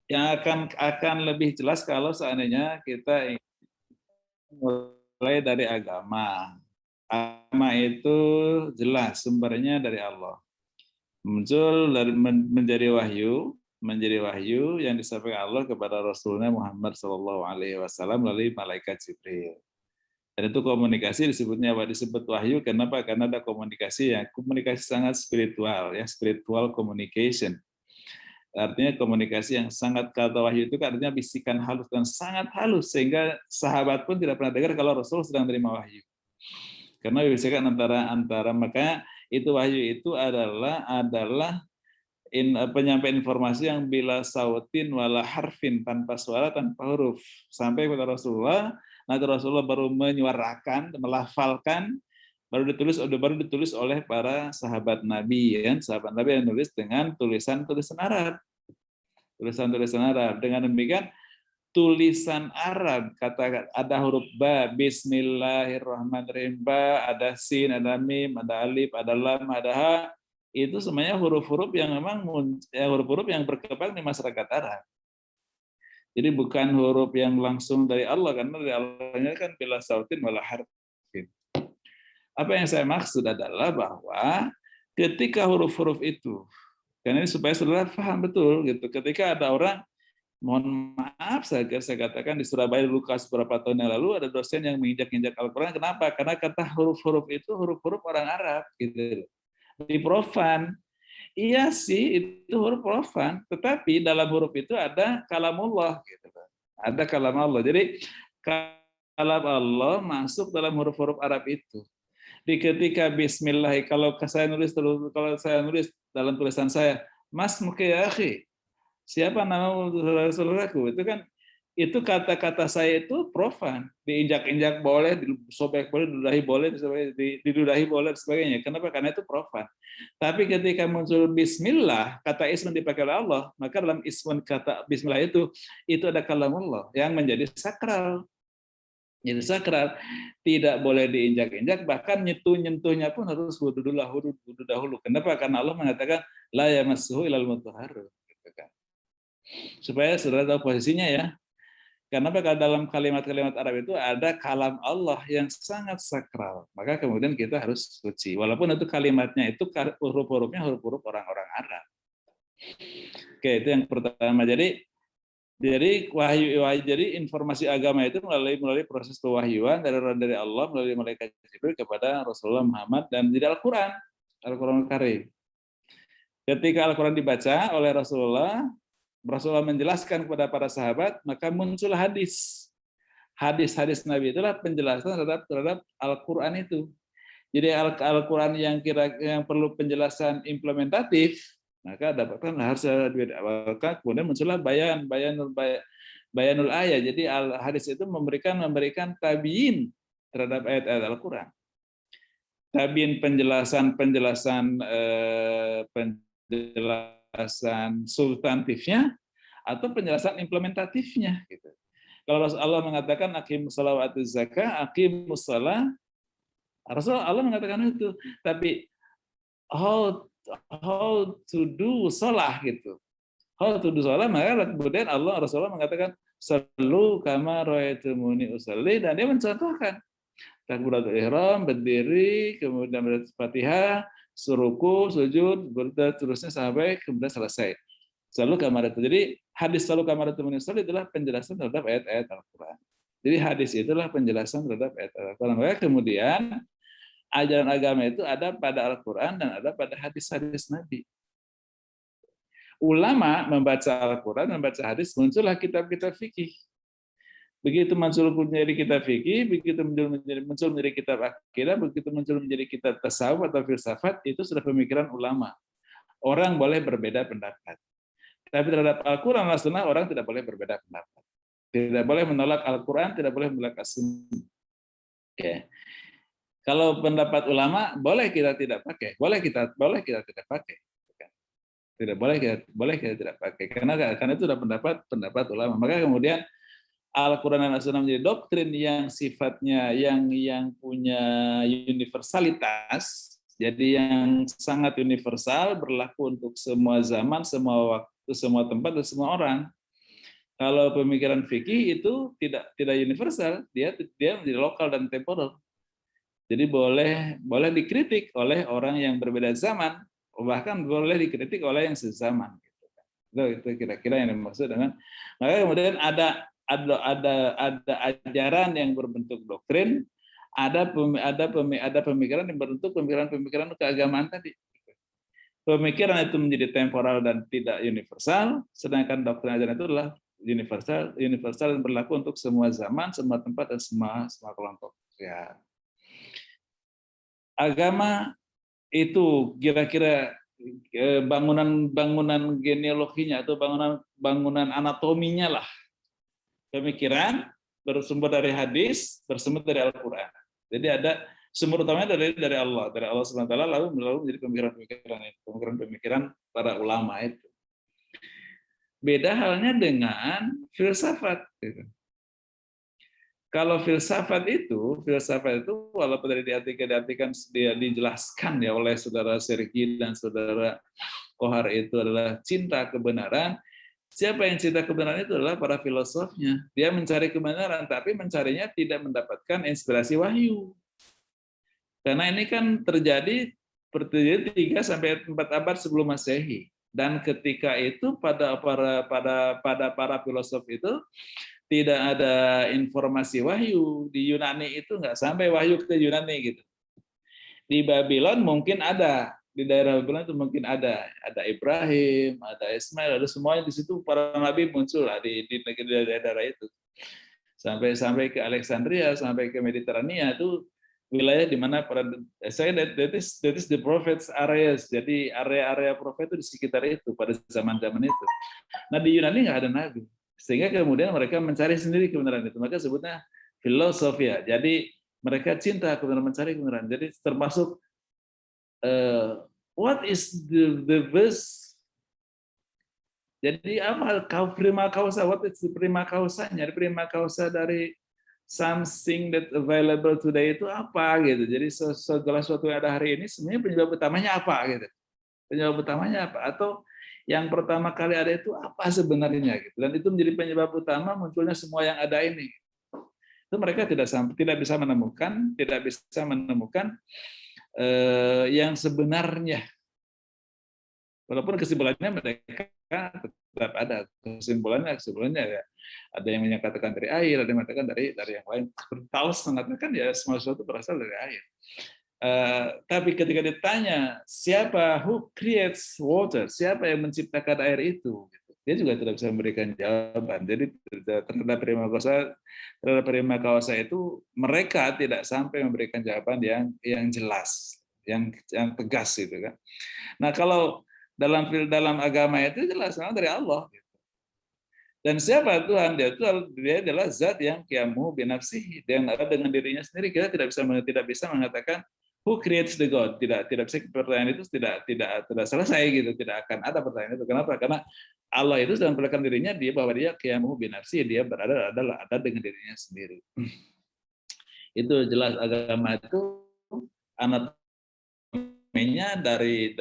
Yang akan lebih jelas kalau seandainya kita mulai dari agama. Agama itu jelas sumbernya dari Allah. Muncul dari menjadi wahyu yang disampaikan Allah kepada Rasulnya Muhammad SAW melalui malaikat Jibril. Dan itu komunikasi disebutnya apa? Disebut wahyu. Kenapa? Karena ada komunikasi sangat spiritual, ya, spiritual communication. Artinya komunikasi yang sangat, kata wahyu itu artinya bisikan halus dan sangat halus sehingga sahabat pun tidak pernah dengar kalau Rasul sedang menerima wahyu. Karena bisikan antara makanya itu wahyu itu adalah penyampaian informasi yang bila sautin wala harfin, tanpa suara, tanpa huruf, sampai kepada Rasulullah. Nanti Rasulullah baru menyuarakan, melafalkan, baru ditulis oleh para sahabat Nabi, ya, sahabat Nabi yang nulis dengan tulisan Arab, Dengan demikian tulisan Arab, kata ada huruf ba, Bismillahirrahmanirrahim, ba, ada sin, ada mim, ada alif, ada lam, ada ha, itu semuanya huruf-huruf yang memang huruf-huruf yang berkembang di masyarakat Arab. Jadi bukan huruf yang langsung dari Allah, karena dari Allahnya kan bila sautin wala harfin. Apa yang saya maksud adalah bahwa ketika huruf-huruf itu, karena ini supaya saudara paham betul gitu, ketika ada orang, mohon maaf saya katakan, di Surabaya dulu beberapa tahun yang lalu ada dosen yang menginjak-injak Al-Quran. Kenapa? Karena kata huruf-huruf itu huruf-huruf orang Arab gitu. Di profan. Iya sih, itu huruf profan, tetapi dalam huruf itu ada kalamullah gitu. Ada kalam Allah. Jadi kalam Allah masuk dalam huruf-huruf Arab itu. Di ketika bismillah, kalau saya nulis dalam tulisan saya, Mas Mukiyakhi, siapa nama saudaraku, itu kan, itu kata-kata saya itu profan, diinjak-injak boleh, disobek boleh, diludahi boleh, diludahi boleh, dan sebagainya. Kenapa? Karena itu profan. Tapi ketika muncul Bismillah, kata ism dipakai oleh Allah, maka dalam ism kata Bismillah itu ada kalamullah yang menjadi sakral. Jadi sakral, tidak boleh diinjak-injak, bahkan nyentuhnya pun harus wudu dahulu. Kenapa? Karena Allah mengatakan la yamassuhu illal mutahharun. Gitu kan. Supaya saudara tahu posisinya ya. Karena dalam kalimat-kalimat Arab itu ada kalam Allah yang sangat sakral. Maka kemudian kita harus suci. Walaupun itu kalimatnya itu huruf-hurufnya huruf-huruf orang-orang Arab. Oke, itu yang pertama. Jadi informasi agama itu melalui proses pewahyuan dari Allah melalui malaikat Jibril kepada Rasulullah Muhammad dan di Al-Qur'an Karim. Ketika Al-Qur'an dibaca oleh Rasulullah menjelaskan kepada para sahabat, maka muncul hadis. Hadis-hadis Nabi itulah penjelasan terhadap Al-Qur'an itu. Jadi Al-Qur'an yang perlu penjelasan implementatif, maka dapatkan harus kemudian muncullah bayanul ayat. Jadi hadis itu memberikan tabiin terhadap ayat-ayat Al-Qur'an. Tabiin penjelasan substantifnya atau penjelasan implementatifnya gitu. Kalau Allah mengatakan aqimus shalah wa atuz zakah, aqimus shalah, Allah mengatakan itu, tapi how to do shalah gitu. How to do shalah, maka kemudian Rasulullah mengatakan sallu kama ra'aitumuni usalli, dan dia mencontohkan takbiratul ihram, berdiri, kemudian baca Fatihah, suruku, sujud, terusnya sampai kemudian selesai. Selalu kamar itu. Jadi hadis selalu kamar itu menyusul itulah penjelasan terhadap ayat-ayat Al-Quran. Jadi hadis itulah penjelasan terhadap ayat-ayat Al-Quran. Maka kemudian ajaran agama itu ada pada Al-Quran dan ada pada hadis-hadis Nabi. Ulama membaca Al-Quran, membaca hadis, muncullah kitab-kitab fikih. Begitu muncul menjadi kitab fikih, begitu muncul menjadi kitab akidah, begitu muncul menjadi kitab tasawuf atau filsafat, itu sudah pemikiran ulama. Orang boleh berbeda pendapat. Tapi terhadap Al-Quran dan Sunnah orang tidak boleh berbeda pendapat. Tidak boleh menolak Al-Quran, tidak boleh menolak As-Sunnah. Okay. Kalau pendapat ulama boleh kita tidak pakai, boleh kita tidak pakai. Tidak boleh kita tidak pakai karena itu sudah pendapat ulama. Maka kemudian Al-Quran dan As-Sunnah menjadi doktrin yang sifatnya yang punya universalitas. Jadi yang sangat universal, berlaku untuk semua zaman, semua waktu, semua tempat, dan semua orang. Kalau pemikiran fikih itu tidak universal, dia menjadi lokal dan temporal. Jadi boleh dikritik oleh orang yang berbeda zaman, bahkan boleh dikritik oleh yang sezaman. Itu kira-kira yang dimaksud dengan. Maka kemudian ada ajaran yang berbentuk doktrin, ada pemikiran yang berbentuk pemikiran keagamaan tadi. Pemikiran itu menjadi temporal dan tidak universal, sedangkan doktrin ajaran itu adalah universal dan berlaku untuk semua zaman, semua tempat, dan semua kelompok. Ya. Agama itu kira-kira bangunan genealoginya atau bangunan anatominya lah. Pemikiran bersumber dari hadis, bersumber dari Al-Quran. Jadi ada sumber utamanya dari Allah SWT, lalu menjadi pemikiran para ulama itu. Beda halnya dengan filsafat. Kalau filsafat itu walaupun dari diartikan dia dijelaskan ya oleh saudara Sergi dan saudara Kohar itu adalah cinta kebenaran. Siapa yang cinta kebenaran itu adalah para filosofnya. Dia mencari kebenaran, tapi mencarinya tidak mendapatkan inspirasi wahyu. Karena ini kan terjadi 3 sampai 4 abad sebelum Masehi. Dan ketika itu pada para filosof itu tidak ada informasi wahyu. Di Yunani itu nggak sampai wahyu ke Yunani gitu. Di Babylon mungkin ada, di daerah Babylon itu mungkin ada Ibrahim, ada Ismail, ada semuanya di situ para nabi muncul lah di daerah itu. Sampai ke Alexandria, sampai ke Mediterania itu wilayah di mana that is the prophets areas. Jadi area-area prophet itu di sekitar itu pada zaman-zaman itu. Nah di Yunani nggak ada nabi. Sehingga kemudian mereka mencari sendiri kebenaran itu. Maka sebutnya filosofia. Jadi mereka cinta kebenaran, mencari kebenaran. Jadi termasuk what is the best. Jadi apa prima causa? What is the prima causanya? Prima causa dari something that available today itu apa gitu. Jadi segala sesuatu yang ada hari ini sebenarnya penyebab utamanya apa gitu. Penyebab utamanya apa? Atau yang pertama kali ada itu apa sebenarnya gitu. Dan itu menjadi penyebab utama munculnya semua yang ada ini. Itu mereka tidak bisa menemukan yang sebenarnya. Walaupun kesimpulannya mereka tetap ada kesimpulannya ya. Ada yang menyatakan dari air, ada yang mengatakan dari yang lain. Taus mengatakan ya semua sesuatu berasal dari air. Tapi ketika ditanya siapa who creates water, siapa yang menciptakan air itu, dia juga tidak bisa memberikan jawaban. Jadi terhadap prima causa itu mereka tidak sampai memberikan jawaban yang jelas, yang tegas gitu kan. Nah kalau dalam agama itu jelas memang dari Allah. Dan siapa Tuhan? Dia adalah zat yang qiyamuhu binafsihi, yang ada dengan dirinya sendiri. Kita tidak bisa mengatakan who creates the God. Tidak bisa, pertanyaan itu tidak selesai gitu. Tidak akan ada pertanyaan itu. Kenapa? Karena Allah itu sedang memperlihatkan dirinya bahwa dia qiyamuhu binafsihi, dia ada dengan dirinya sendiri. Itu jelas agama itu anatominya dari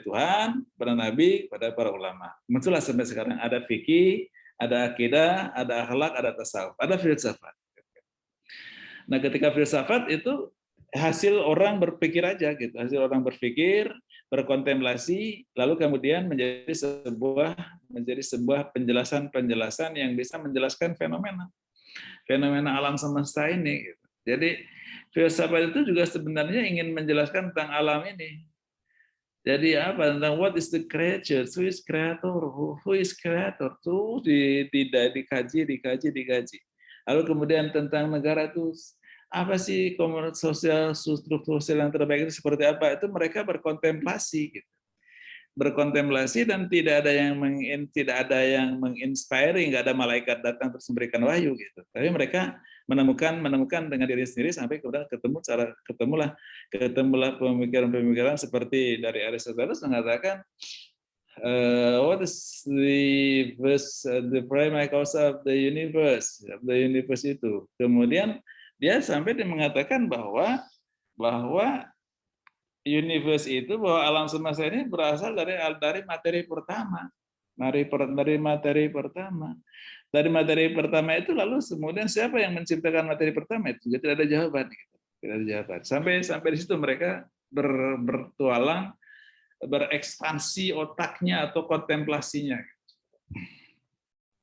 Tuhan, para nabi, pada para ulama. Muncullah sampai sekarang ada fikih, ada akidah, ada akhlak, ada tasawuf, ada filsafat. Nah, ketika filsafat itu hasil orang berpikir aja gitu, hasil orang berpikir, berkontemplasi, lalu kemudian menjadi sebuah penjelasan yang bisa menjelaskan fenomena alam semesta ini. Gitu. Jadi filsafat itu juga sebenarnya ingin menjelaskan tentang alam ini. Jadi apa tentang what is the creature, who is creator, who is creator, tuh dikaji. Lalu kemudian tentang negara itu apa sih struktur sosial yang terbaik itu seperti apa? Itu mereka berkontemplasi gitu. Berkontemplasi dan tidak ada yang menginspiring, nggak ada malaikat datang terus memberikan wahyu gitu. Tapi mereka menemukan dengan diri sendiri sampai kemudian ketemulah pemikiran seperti dari Aristoteles mengatakan what is the primary cause of the universe itu. Kemudian dia sampai mengatakan bahwa universe itu, bahwa alam semesta ini berasal dari materi pertama. dari materi pertama. Dari materi pertama itu lalu kemudian siapa yang menciptakan materi pertama itu? Jadi tidak ada jawaban. Gitu. Tidak ada jawaban. Sampai di situ mereka bertualang, berekspansi otaknya atau kontemplasinya.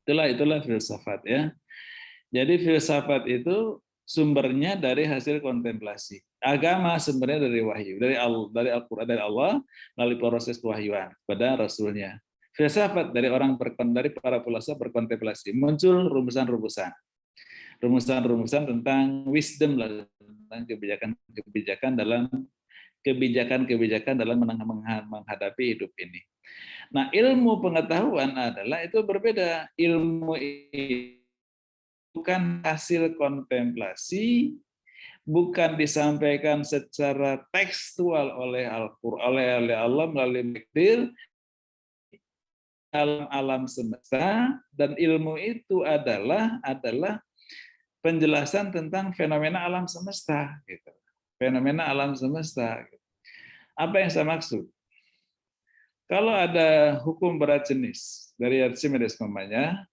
Itulah filsafat ya. Jadi filsafat itu sumbernya dari hasil kontemplasi. Agama sumbernya dari wahyu, dari Al-Qur'an, dari Allah melalui proses pewahyuan kepada Rasulnya. Filsafat dari para filosof berkontemplasi, muncul rumusan tentang wisdom, tentang kebijakan dalam menghadapi hidup ini. Nah, ilmu pengetahuan adalah itu berbeda. Ilmu bukan hasil kontemplasi, bukan disampaikan secara tekstual oleh Al-Qur'an, oleh Allah melalui takdir alam semesta, dan ilmu itu adalah penjelasan tentang fenomena alam semesta gitu. Fenomena alam semesta. Apa yang saya maksud? Kalau ada hukum berat jenis dari Archimedes namanya,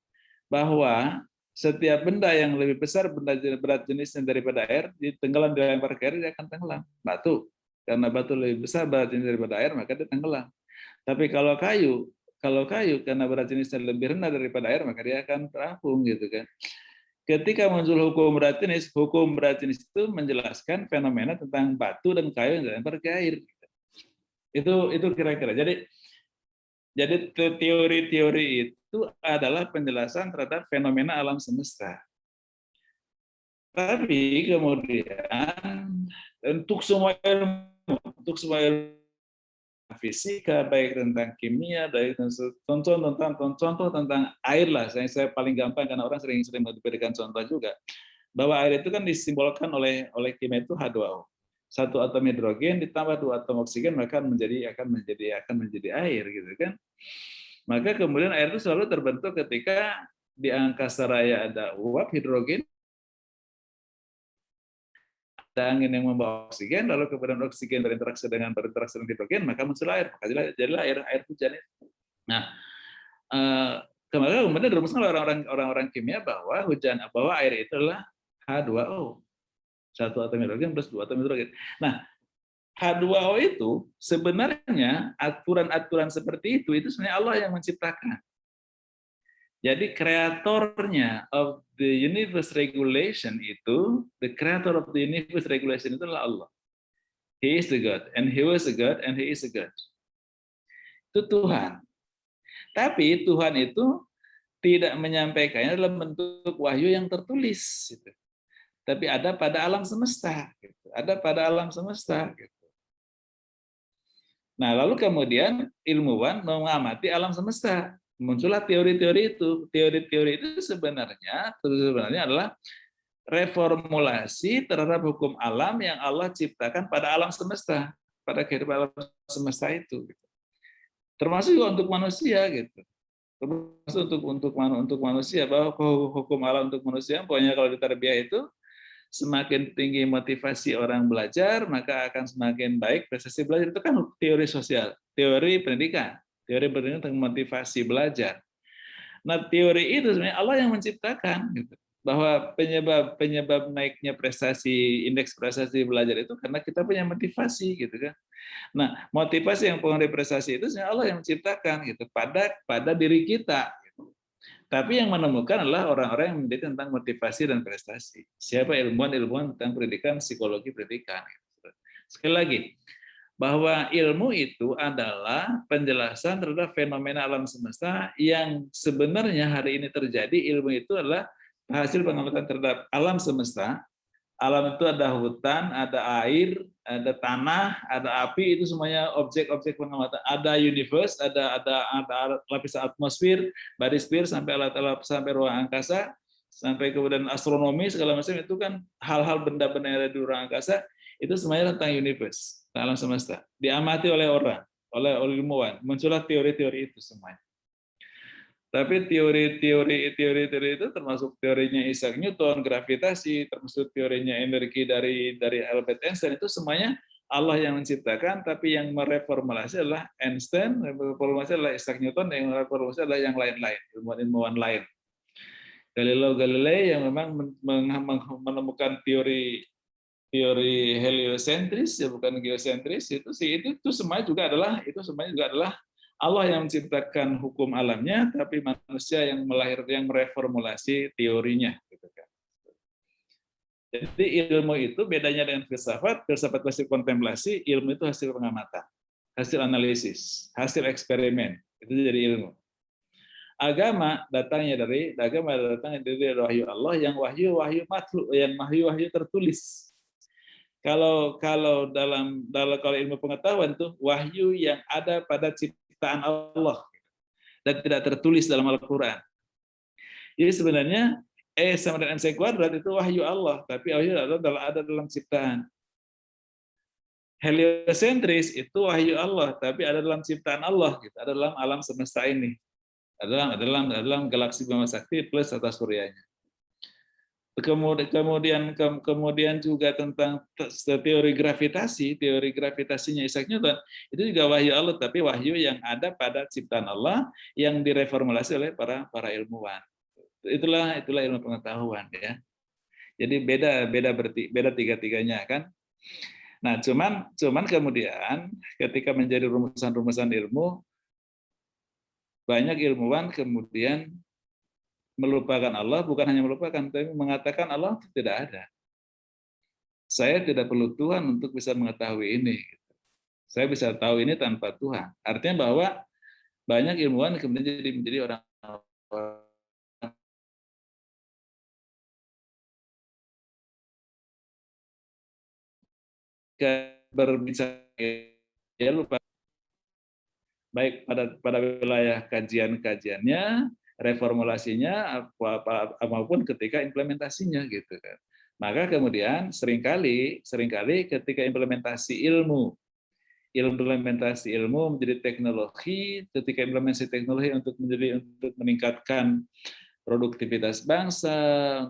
bahwa setiap benda yang lebih besar benda berat jenisnya daripada air, ditenggelam dilempar ke air, dia akan tenggelam. Batu, karena batu lebih besar berat jenis daripada air, maka dia tenggelam. Tapi kalau kayu karena berat jenisnya lebih rendah daripada air, maka dia akan terapung gitu kan. Ketika muncul hukum berat jenis itu menjelaskan fenomena tentang batu dan kayu yang dilempar ke air. Itu kira-kira. Jadi teori-teori itu adalah penjelasan terhadap fenomena alam semesta. Tapi kemudian untuk semua ilmu fisika, baik tentang kimia, baik contoh tentang air lah. Saya paling gampang karena orang sering memberikan contoh juga. Bahwa air itu kan disimbolkan oleh kimia itu H2O. Satu atom hidrogen ditambah 2 atom oksigen maka akan menjadi air gitu kan. Maka kemudian air itu selalu terbentuk ketika di angkasa raya ada uap hidrogen, ada angin yang membawa oksigen, lalu kemudian oksigen berinteraksi dengan hidrogen, maka muncul air. Maka jadilah air hujan. Nah, kemudian dirumuskan oleh orang-orang kimia bahwa air itu adalah H2O. Satu atom hidrogen plus 2 atom hidrogen. Nah, H2O itu sebenarnya aturan-aturan seperti itu sebenarnya Allah yang menciptakan. Jadi kreatornya of the universe regulation the creator of the universe regulation itu adalah Allah. He is the God, and He was a God, and He is a God. Itu Tuhan. Tapi Tuhan itu tidak menyampaikannya dalam bentuk wahyu yang tertulis. Gitu. Tapi ada pada alam semesta. Gitu. Ada pada alam semesta. Gitu. Nah, lalu kemudian ilmuwan mengamati alam semesta. Muncullah teori-teori itu. Teori-teori itu sebenarnya adalah reformulasi terhadap hukum alam yang Allah ciptakan pada alam semesta, pada kehidupan alam semesta itu. Termasuk juga untuk manusia gitu. Termasuk untuk manusia, bahwa hukum alam untuk manusia, pokoknya kalau di tarbiyah itu semakin tinggi motivasi orang belajar, maka akan semakin baik prestasi belajar. Itu kan teori sosial, teori pendidikan tentang motivasi belajar. Nah, teori itu sebenarnya Allah yang menciptakan, gitu. Bahwa penyebab naiknya indeks prestasi belajar itu karena kita punya motivasi, gitu kan. Nah, motivasi yang pengaruh prestasi itu sebenarnya Allah yang menciptakan, gitu, pada diri kita. Tapi yang menemukan adalah orang-orang yang meneliti tentang motivasi dan prestasi. Siapa ilmuwan tentang pendidikan, psikologi pendidikan. Sekali lagi, bahwa ilmu itu adalah penjelasan terhadap fenomena alam semesta yang sebenarnya hari ini terjadi. Ilmu itu adalah hasil pengamatan terhadap alam semesta. Alam itu ada hutan, ada air, ada tanah, ada api, itu semuanya objek-objek pengamatan. Ada universe, ada lapisan atmosfer, barisfer, sampai ruang angkasa, sampai kemudian astronomi segala macam, itu kan hal-hal benda-benda yang ada di ruang angkasa, itu semuanya tentang universe, tentang alam semesta. Diamati oleh orang, oleh ilmuwan, muncullah teori-teori itu semuanya. Tapi teori-teori itu termasuk teorinya Isaac Newton, gravitasi, termasuk teorinya energi dari Albert Einstein, itu semuanya Allah yang menciptakan, tapi yang mereformulasi adalah Einstein, reformulasi adalah Isaac Newton, yang mereformulasi adalah yang lain-lain, ilmuwan-ilmuwan lain. Galileo Galilei yang memang menemukan teori heliosentris, ya bukan geosentris, itu semua juga adalah Allah yang menciptakan hukum alamnya, tapi manusia yang mereformulasi teorinya, gitu kan. Jadi ilmu itu bedanya dengan filsafat hasil kontemplasi, ilmu itu hasil pengamatan, hasil analisis, hasil eksperimen, itu jadi ilmu. Agama datangnya dari wahyu Allah, yang wahyu makhluk, yang wahyu tertulis. Kalau dalam ilmu pengetahuan tuh wahyu yang ada pada ciptaan Allah dan tidak tertulis dalam Al-Qur'an. Jadi sebenarnya E sama dengan MC kuadrat itu wahyu Allah, tapi wahyu Allah ada dalam ciptaan. Heliosentris itu wahyu Allah, tapi ada dalam ciptaan Allah, gitu. Ada dalam alam semesta ini. Ada dalam galaksi Bima Sakti plus tata suryanya. Kemudian juga tentang teori gravitasinya Isaac Newton, itu juga wahyu Allah, tapi wahyu yang ada pada ciptaan Allah yang direformulasi oleh para ilmuwan. Itulah ilmu pengetahuan, ya. Jadi beda tiga-tiganya kan. Nah, cuman kemudian ketika menjadi rumusan ilmu, banyak ilmuwan kemudian melupakan Allah, bukan hanya melupakan, tapi mengatakan Allah itu tidak ada. Saya tidak perlu Tuhan untuk bisa mengetahui ini. Saya bisa tahu ini tanpa Tuhan. Artinya bahwa banyak ilmuwan kemudian menjadi orang berbicara, ya lupa, baik pada wilayah kajiannya, reformulasinya, maupun ketika implementasinya, gitu kan. Maka kemudian seringkali ketika implementasi ilmu menjadi teknologi, ketika implementasi teknologi untuk meningkatkan produktivitas bangsa,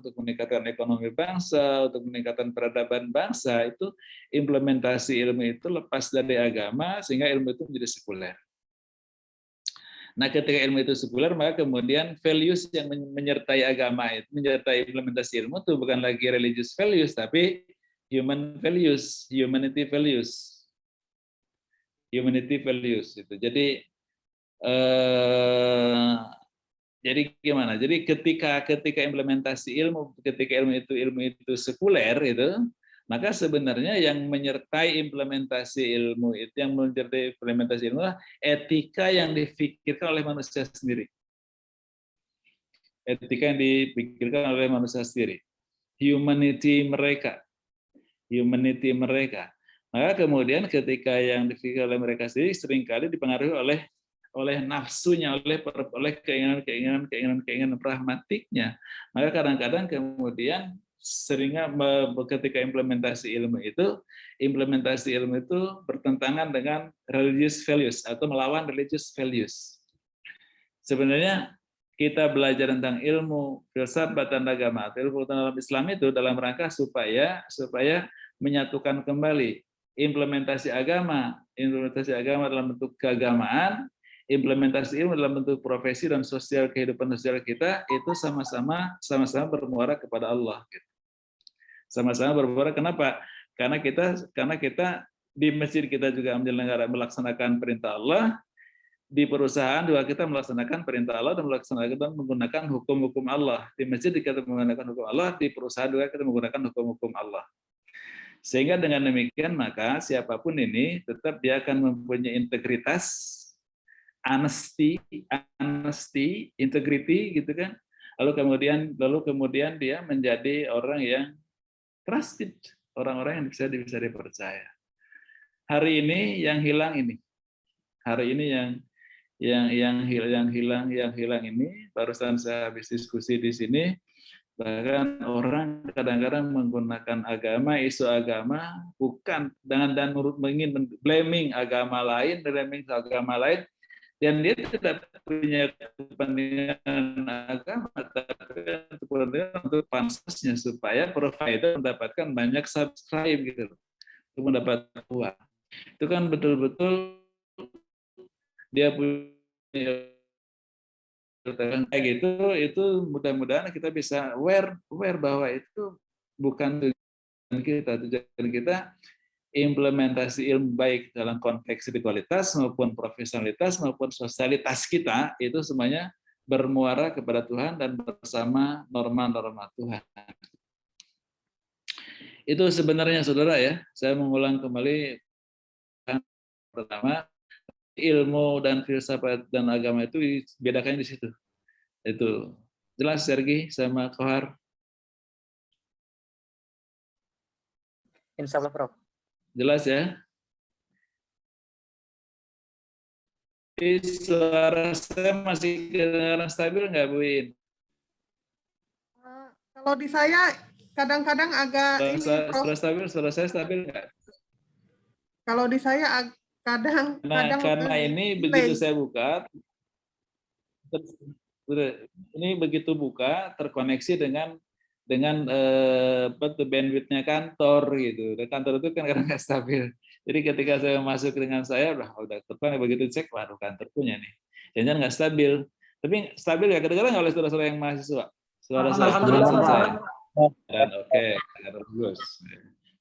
untuk meningkatkan ekonomi bangsa, untuk meningkatkan peradaban bangsa, itu implementasi ilmu itu lepas dari agama, sehingga ilmu itu menjadi sekuler. Nah, ketika ilmu itu sekuler, maka kemudian values yang menyertai agama itu, menyertai implementasi ilmu itu bukan lagi religious values, tapi human values, humanity values. Itu. Jadi gimana? Jadi ketika implementasi ilmu, ketika ilmu itu sekuler itu, maka sebenarnya yang menyertai implementasi ilmu itu, etika yang dipikirkan oleh manusia sendiri. Etika yang dipikirkan oleh manusia sendiri. Humanity mereka. Maka kemudian ketika yang dipikirkan oleh mereka sendiri seringkali dipengaruhi oleh nafsunya, oleh keinginan pragmatiknya. Maka kadang-kadang kemudian seringnya ketika implementasi ilmu itu bertentangan dengan religious values atau melawan religious values. Sebenarnya kita belajar tentang ilmu filsafat dan agama, ilmu dalam Islam itu dalam rangka supaya menyatukan kembali implementasi agama dalam bentuk keagamaan, implementasi ilmu dalam bentuk profesi dan sosial, kehidupan sosial kita itu sama-sama bermuara kepada Allah. Sama-sama bermuara. Kenapa? Karena kita di masjid kita juga melaksanakan perintah Allah, di perusahaan juga kita melaksanakan perintah Allah dan menggunakan hukum-hukum Allah. Di masjid kita menggunakan hukum Allah, di perusahaan juga kita menggunakan hukum-hukum Allah. Sehingga dengan demikian maka siapapun ini tetap dia akan mempunyai integritas, honesty, integrity, gitu kan. Lalu kemudian dia menjadi orang yang trusted, orang-orang yang bisa dipercaya. Hari ini yang hilang ini. Hari ini yang hilang ini, barusan saya habis diskusi di sini, bahkan orang kadang-kadang menggunakan isu agama bukan dan ingin blaming agama lain, dan dia tidak punya kepentingan agama, tapi kepentingan untuk pansesnya supaya provider mendapatkan banyak subscribe, gitu. mendapat uang. Itu kan betul-betul dia punya kayak gitu, itu mudah-mudahan kita bisa aware bahwa itu bukan tujuan kita. Tujuan kita implementasi ilmu baik dalam konteks spiritualitas maupun profesionalitas maupun sosialitas kita itu semuanya bermuara kepada Tuhan dan bersama norma-norma Tuhan. Itu sebenarnya saudara ya, saya mengulang kembali pertama, ilmu dan filsafat dan agama itu bedakannya di situ. Itu jelas Sergi sama Kohar? Insya Allah, Prof. Jelas ya? Suara saya masih kedengaran stabil nggak, Bu In? Kalau di saya kadang-kadang agak Suara stabil, suara saya stabil nggak? Kalau di saya kadang Karena ini begitu saya buka, ini begitu buka terkoneksi dengan bandwidth-nya kantor gitu. Dan kantor itu kan kadang nggak stabil. Jadi ketika saya masuk dengan saya udah terkonek, begitu cek, waduh kantor punya nih. Jangan nggak stabil. Tapi stabil ya kedengaran nggak oleh saudara-saudara yang mahasiswa? Suara saya. Dan oke, bagus.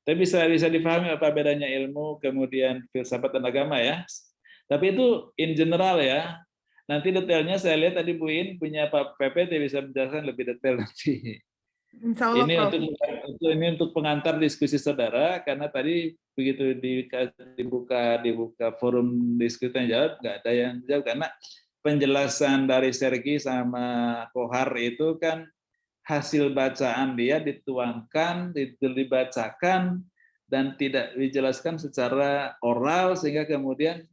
Tapi bisa dipahami apa bedanya ilmu kemudian filsafat dan agama ya. Tapi itu in general ya. Nanti detailnya saya lihat tadi Bu In punya Pak PPT bisa menjelaskan lebih detail nanti. Insya Allah, Ini untuk pengantar diskusi saudara karena tadi begitu dibuka forum diskusi yang jawab nggak ada yang jawab karena penjelasan dari Sergi sama Kohar itu kan hasil bacaan dia dituangkan, dibacakan dan tidak dijelaskan secara oral sehingga kemudian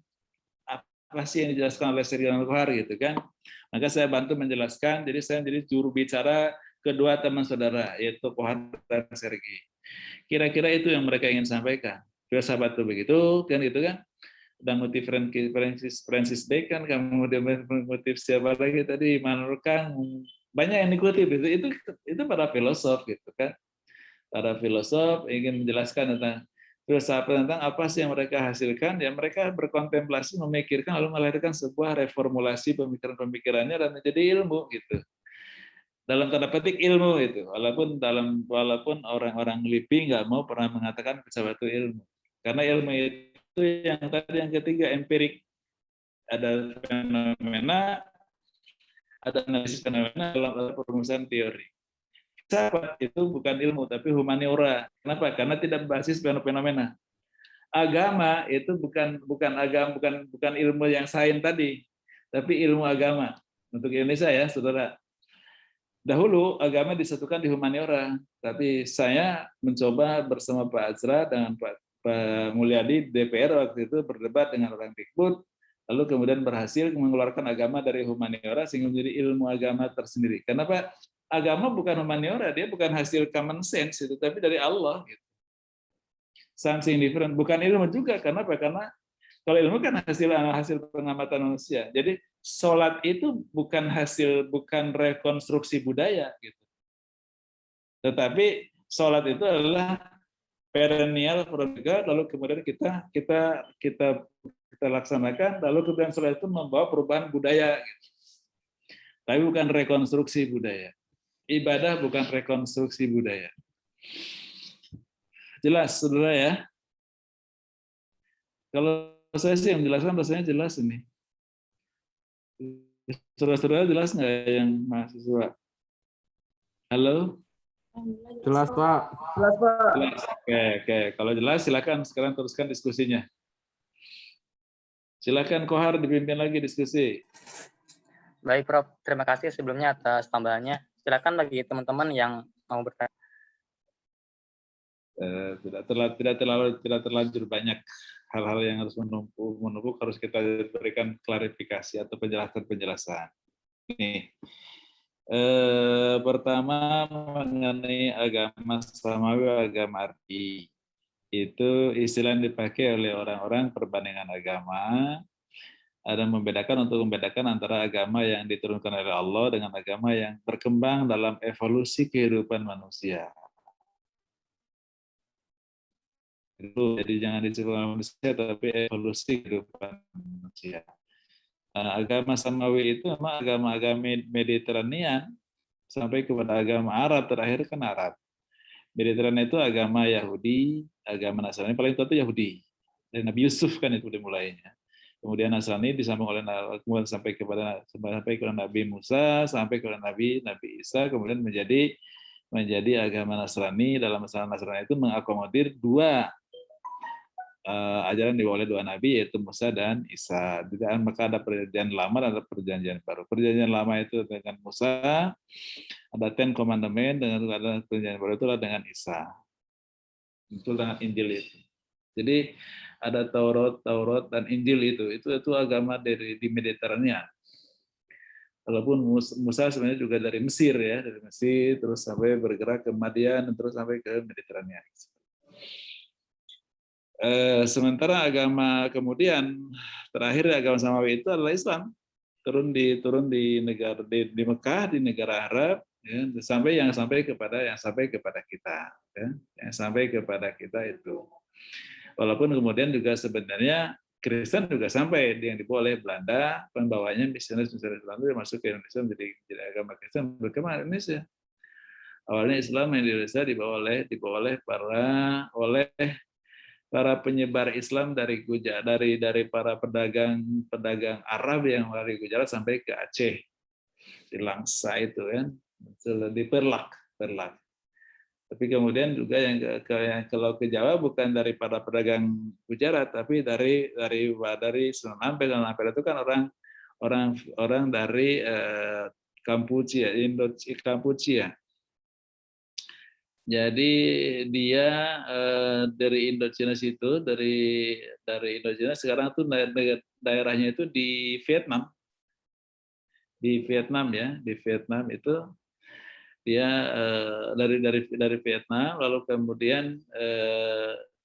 apa sih yang dijelaskan oleh Sergi dan Kohar gitu kan. Maka saya bantu menjelaskan, jadi saya jadi juru bicara kedua teman saudara yaitu Kohar dan Sergi. Kira-kira itu yang mereka ingin sampaikan. Filsafat itu begitu kan gitu kan. Dan motif Francis Bacon, kemudian motif siapa lagi tadi Immanuel Kant, banyak yang dikutip itu para filosof gitu kan. Para filosof ingin menjelaskan tentang filsafat tentang apa sih yang mereka hasilkan, ya mereka berkontemplasi, memikirkan lalu melahirkan sebuah reformulasi pemikiran-pemikirannya dan menjadi ilmu gitu. Dalam tanda petik ilmu itu, walaupun orang-orang LIPI nggak mau pernah mengatakan filsafat itu ilmu, karena ilmu itu yang ketiga empirik, ada fenomena, ada analisis fenomena dalam perumusan teori. Filsafat itu bukan ilmu tapi humaniora. Kenapa? Karena tidak berbasis fenomena. Agama itu bukan ilmu yang sains tadi, tapi ilmu agama. Untuk Indonesia ya, saudara. Dahulu agama disatukan di humaniora, tapi saya mencoba bersama Pak Azra dan Pak Mulyadi DPR waktu itu berdebat dengan orang Dikbud, lalu kemudian berhasil mengeluarkan agama dari humaniora sehingga menjadi ilmu agama tersendiri. Kenapa? Agama bukan humaniora, dia bukan hasil common sense itu, tapi dari Allah. Gitu. Something different, bukan ilmu juga. Kenapa? Karena kalau ilmu kan hasil pengamatan manusia. Jadi sholat itu bukan rekonstruksi budaya, gitu. Tetapi sholat itu adalah perennial produk, lalu kemudian kita laksanakan, lalu kemudian sholat itu membawa perubahan budaya, gitu. Tapi bukan rekonstruksi budaya. Ibadah bukan rekonstruksi budaya. Jelas, saudara ya? Kalau saya sih yang menjelaskan rasanya jelas ini. Saudara-saudara jelas nggak yang mahasiswa? Halo? Jelas, Pak. Jelas, Pak. Jelas. Oke. Kalau jelas silakan sekarang teruskan diskusinya. Silakan Kohar dipimpin lagi diskusi. Baik, Prof. Terima kasih sebelumnya atas tambahannya. Silakan bagi teman-teman yang mau bertanya. Tidak terlanjur banyak hal-hal yang harus menumpuk harus kita berikan klarifikasi atau penjelasan. Nih, pertama mengenai agama samawi, agama arti itu istilah yang dipakai oleh orang-orang perbandingan agama. Ada membedakan antara agama yang diturunkan oleh Allah dengan agama yang berkembang dalam evolusi kehidupan manusia. Itu jadi jangan disebut manusia, tapi evolusi kehidupan manusia. Agama Samawi itu memang agama-agama Mediterania sampai kepada agama Arab, terakhir kan Arab. Mediterania itu agama Yahudi, agama Nasrani, paling tua itu Yahudi. Dari Nabi Yusuf kan itu dimulainya. Kemudian Nasrani disambung oleh kemudian sampai kepada Nabi Musa, sampai kepada Nabi Isa, kemudian menjadi agama Nasrani. Dalam masalah Nasrani itu mengakomodir dua ajaran dibawa oleh dua nabi, yaitu Musa dan Isa. Maka ada perjanjian lama dan ada perjanjian baru. Perjanjian lama itu dengan Musa, ada Ten Commandment, dengan perjanjian baru itu dengan Isa. Itu dengan Injil itu. Jadi ada Taurat dan Injil itu agama di Mediterania. Walaupun Musa sebenarnya juga dari Mesir ya, dari Mesir terus sampai bergerak ke Madian terus sampai ke Mediterania. Sementara agama kemudian terakhir agama Samawi itu adalah Islam, turun di negara di Mekah, di negara Arab, ya, sampai kepada kita, ya, yang sampai kepada kita itu. Walaupun kemudian juga sebenarnya Kristen juga sampai yang dibawa oleh Belanda, pembawanya misionaris Belanda masuk ke Indonesia menjadi agama Kristen berkembang di Indonesia. Awalnya Islam yang di Indonesia dibawa oleh para penyebar Islam dari para pedagang Arab yang dari Gujarat sampai ke Aceh, di Langsa itu kan, di Perlak. Tapi kemudian juga yang kalau ke Jawa bukan dari para pedagang Gujarat, tapi dari Sunan Ampel. Sunan Ampel itu kan orang dari Kampuchea, Kampuchea. Jadi dia dari Indochina situ, dari Indochina sekarang tuh daerahnya itu di Vietnam. Di Vietnam ya, di Vietnam itu dia dari Vietnam, lalu kemudian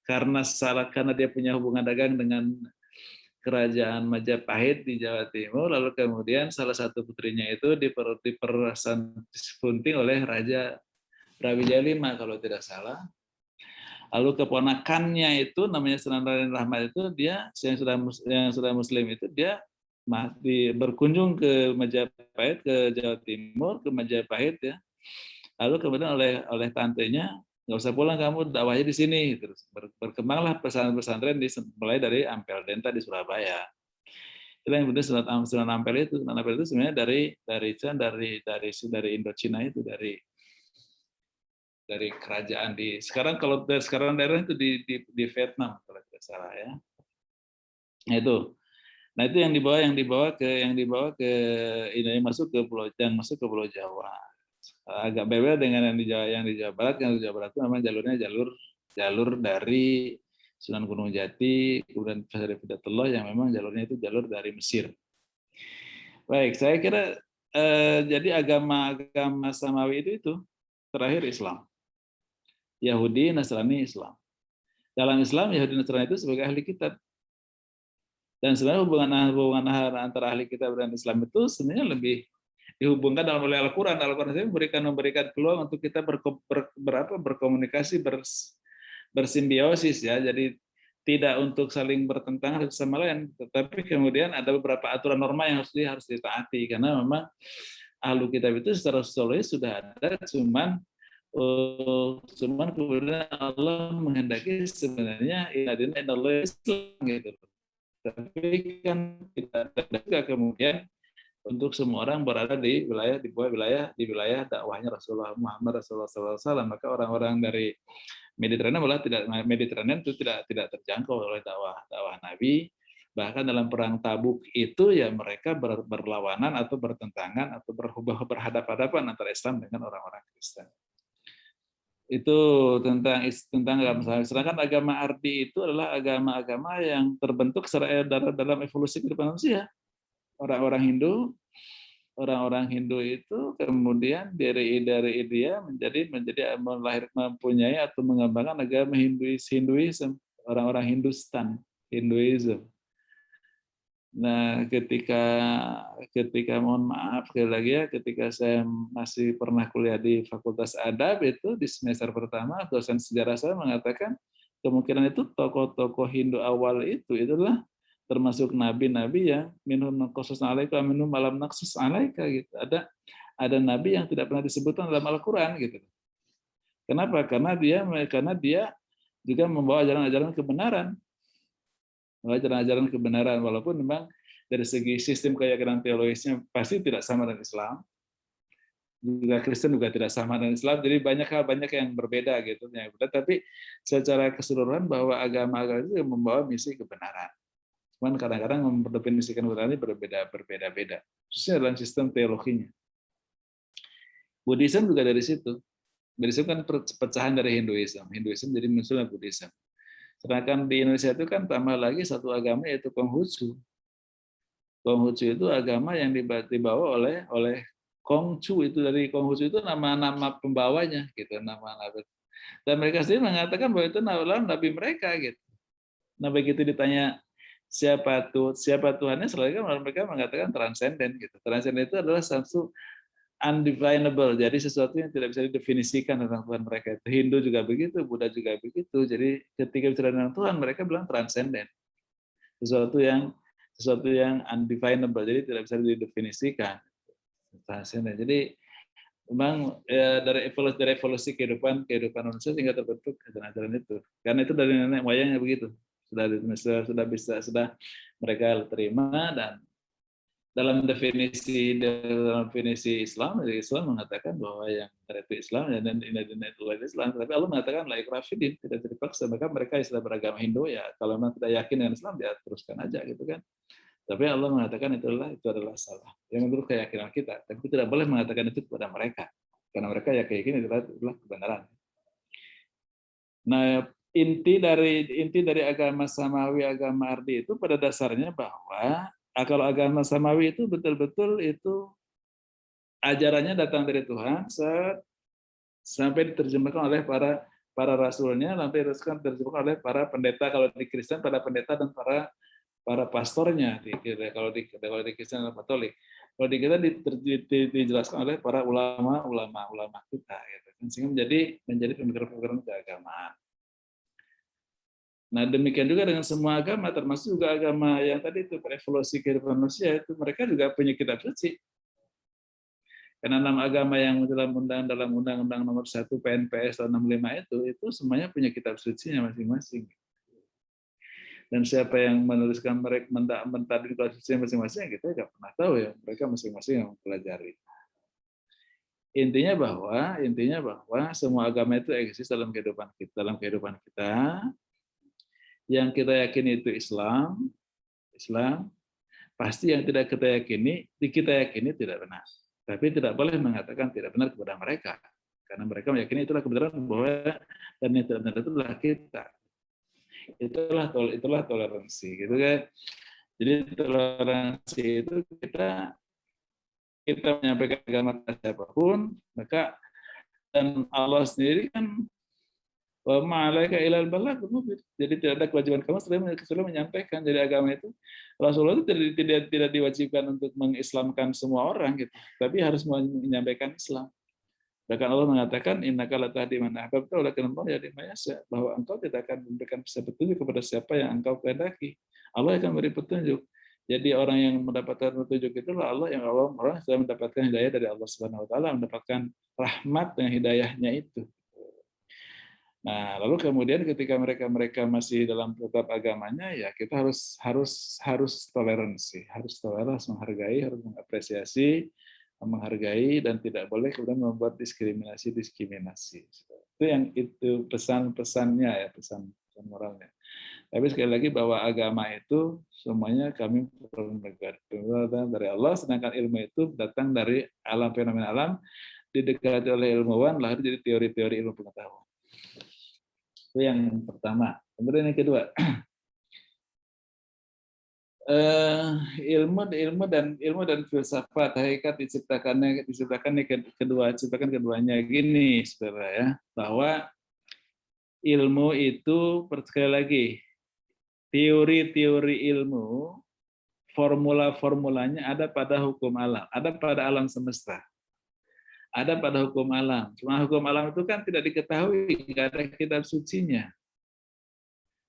karena dia punya hubungan dagang dengan kerajaan Majapahit di Jawa Timur, lalu kemudian salah satu putrinya itu dipunting oleh Raja Brawijaya V kalau tidak salah. Lalu keponakannya itu namanya Sunan Raden Rahmat itu dia yang sudah Muslim itu dia berkunjung ke Majapahit, ke Jawa Timur, ke Majapahit ya. Lalu kemudian oleh tantenya, nggak usah pulang kamu, dakwahnya di sini. Terus berkembanglah pesantren mulai dari Ampel Denta di Surabaya. Itu yang kemudian Sunan Ampel itu sebenarnya dari Indochina itu, dari kerajaan sekarang daerah itu di Vietnam kalau tidak salah ya. Nah itu yang dibawa ke ini masuk ke Pulau Jawa. Agak berbeda dengan yang di Jawa Barat. Yang di Jawa Barat itu memang jalurnya jalur dari Sunan Gunung Jati, kemudian Syarif Hidayatullah yang memang jalurnya itu jalur dari Mesir. Baik, saya kira jadi agama Samawi itu terakhir Islam. Yahudi, Nasrani, Islam. Dalam Islam, Yahudi, Nasrani itu sebagai ahli kitab. Dan sebenarnya hubungan antara ahli kitab dan Islam itu sebenarnya lebih dihubungkan oleh Al-Quran. Al-Quran itu memberikan peluang untuk kita berkomunikasi, bersimbiosis ya. Jadi tidak untuk saling bertentangan satu sama lain, tetapi kemudian ada beberapa aturan norma yang harus ditaati karena memang ahli kitab itu secara sosiologis sudah ada, cuman kemudian Allah menghendaki sebenarnya inadina Islam gitu. Tapi kan tidak ada juga kemudian untuk semua orang berada di wilayah dakwahnya Rasulullah Muhammad SAW. Maka orang-orang dari Mediterranean itu tidak terjangkau oleh dakwah Nabi. Bahkan dalam perang Tabuk itu ya mereka berlawanan atau bertentangan atau berhadapan-hadapan antara Islam dengan orang-orang Kristen. Itu tentang agama Samawi. Sedangkan agama Ardi itu adalah agama-agama yang terbentuk dalam evolusi kehidupan manusia. Orang-orang Hindu itu kemudian dari dia menjadi mempunyai atau mengembangkan agama Hinduism, orang-orang Hinduism. Nah, ketika mohon maaf sekali lagi ya, ketika saya masih pernah kuliah di Fakultas Adab itu di semester pertama, dosen sejarah saya mengatakan kemungkinan itu tokoh-tokoh Hindu awal itulah termasuk nabi-nabi yang minhum naqsus alaika minhum malam naqsus alaika gitu. Ada nabi yang tidak pernah disebutkan dalam Al-Qur'an gitu. Kenapa? Karena dia juga membawa ajaran-ajaran kebenaran. Ajaran-ajaran kebenaran walaupun memang dari segi sistem keyakinan teologisnya pasti tidak sama dengan Islam. Juga Kristen juga tidak sama dengan Islam. Jadi banyak yang berbeda gitu. Tapi secara keseluruhan bahwa agama-agama itu membawa misi kebenaran. Cuman kadang-kadang mendefinisikan kebenaran ini berbeda-beda. Khususnya dalam sistem teologinya. Buddhism juga dari situ. Buddhism kan pecahan dari Hinduism. Hinduism jadi muncul Buddhism. Sedangkan di Indonesia itu kan tambah lagi satu agama yaitu Konghucu. Konghucu itu agama yang dibawa oleh Kongcu, itu dari Konghucu itu nama-nama pembawanya gitu, nama-nama. Dan mereka sendiri mengatakan bahwa itu nabi mereka gitu. Nah begitu ditanya siapa Tuhannya, selalu mereka mengatakan transenden gitu. Transenden itu adalah satu undefinable, jadi sesuatu yang tidak bisa didefinisikan tentang Tuhan mereka. Itu Hindu juga begitu, Buddha juga begitu. Jadi ketika bicara tentang Tuhan, mereka bilang transenden, sesuatu yang undefinable, jadi tidak bisa didefinisikan. Transenden. Jadi memang dari evolusi kehidupan manusia sehingga terbentuk ajaran itu. Karena itu dari nenek moyangnya begitu. Sudah mereka terima. Dan dalam definisi Islam mengatakan bahwa yang itu Islam dan itu Islam, tapi Allah mengatakan laik rafidin, tidak terpaksa. Mereka istilah beragama Hindu ya, kalau memang tidak yakin dengan Islam ya teruskan aja gitu kan. Tapi Allah mengatakan itu adalah salah yang menurut keyakinan kita, tapi tidak boleh mengatakan itu kepada mereka karena mereka yakin itu adalah kebenaran. Nah, inti dari agama Samawi, agama Ardi itu pada dasarnya bahwa kalau agama Samawi itu betul-betul itu ajarannya datang dari Tuhan sampai diterjemahkan oleh para rasulnya, sampai diterjemahkan oleh para pendeta, kalau di Kristen para pendeta dan para pastornya, kalau di Kristen dan Katolik. Kalau di kita dijelaskan oleh para ulama kita gitu. Sehingga menjadi pemikiran-pemikiran keagamaan. Nah, demikian juga dengan semua agama, termasuk juga agama yang tadi itu evolusi kehidupan manusia, itu mereka juga punya kitab suci. Karena 6 agama yang dalam Undang-Undang Nomor 1 PNPS tahun 65 itu semuanya punya kitab sucinya masing-masing. Dan siapa yang menuliskan mereka mentadbir kitab sucinya masing-masing, kita nggak pernah tahu ya. Mereka masing-masing yang mempelajari. Intinya bahwa semua agama itu eksis dalam kehidupan kita. Yang kita yakini itu Islam, pasti yang tidak kita yakini tidak benar. Tapi tidak boleh mengatakan tidak benar kepada mereka, karena mereka meyakini itulah kebenaran bahwa dan yang tidak benar itulah kita. Itulah toleransi, gitu kan? Jadi toleransi itu kita menyampaikan agama ke siapapun, maka dan Allah sendiri kan wa ma'alaika ilal balagh, jadi tidak ada kewajiban kamu selain menyampaikan. Jadi agama itu Rasulullah itu tidak diwajibkan untuk mengislamkan semua orang gitu, tapi harus menyampaikan Islam. Bahkan Allah mengatakan innaka latahdi man ahbabta walakin Allah yahdi man yasha, bahwa engkau tidak akan memberikan petunjuk kepada siapa yang engkau kehendaki. Allah akan beri petunjuk. Jadi orang yang mendapatkan petunjuk itulah Allah sudah mendapatkan hidayah dari Allah Subhanahu wa taala, mendapatkan rahmat dengan hidayahnya itu. Nah, lalu kemudian ketika mereka masih dalam tetap agamanya, ya kita harus toleransi, harus menghargai, harus mengapresiasi, menghargai, dan tidak boleh kemudian membuat diskriminasi. Itu pesan-pesannya ya, pesan moralnya. Tapi sekali lagi bahwa agama itu semuanya kami datang dari Allah, sedangkan ilmu itu datang dari alam fenomena alam, didekati oleh ilmuwan, lahir jadi teori-teori ilmu pengetahuan. Itu yang pertama. Kemudian yang kedua, ilmu dan filsafat hakikat diciptakan keduanya gini, saudara ya, bahwa ilmu itu sekali lagi teori-teori ilmu, formula-formulanya ada pada hukum alam, ada pada alam semesta. Ada pada hukum alam. Cuma hukum alam itu kan tidak diketahui, nggak ada kitab sucinya.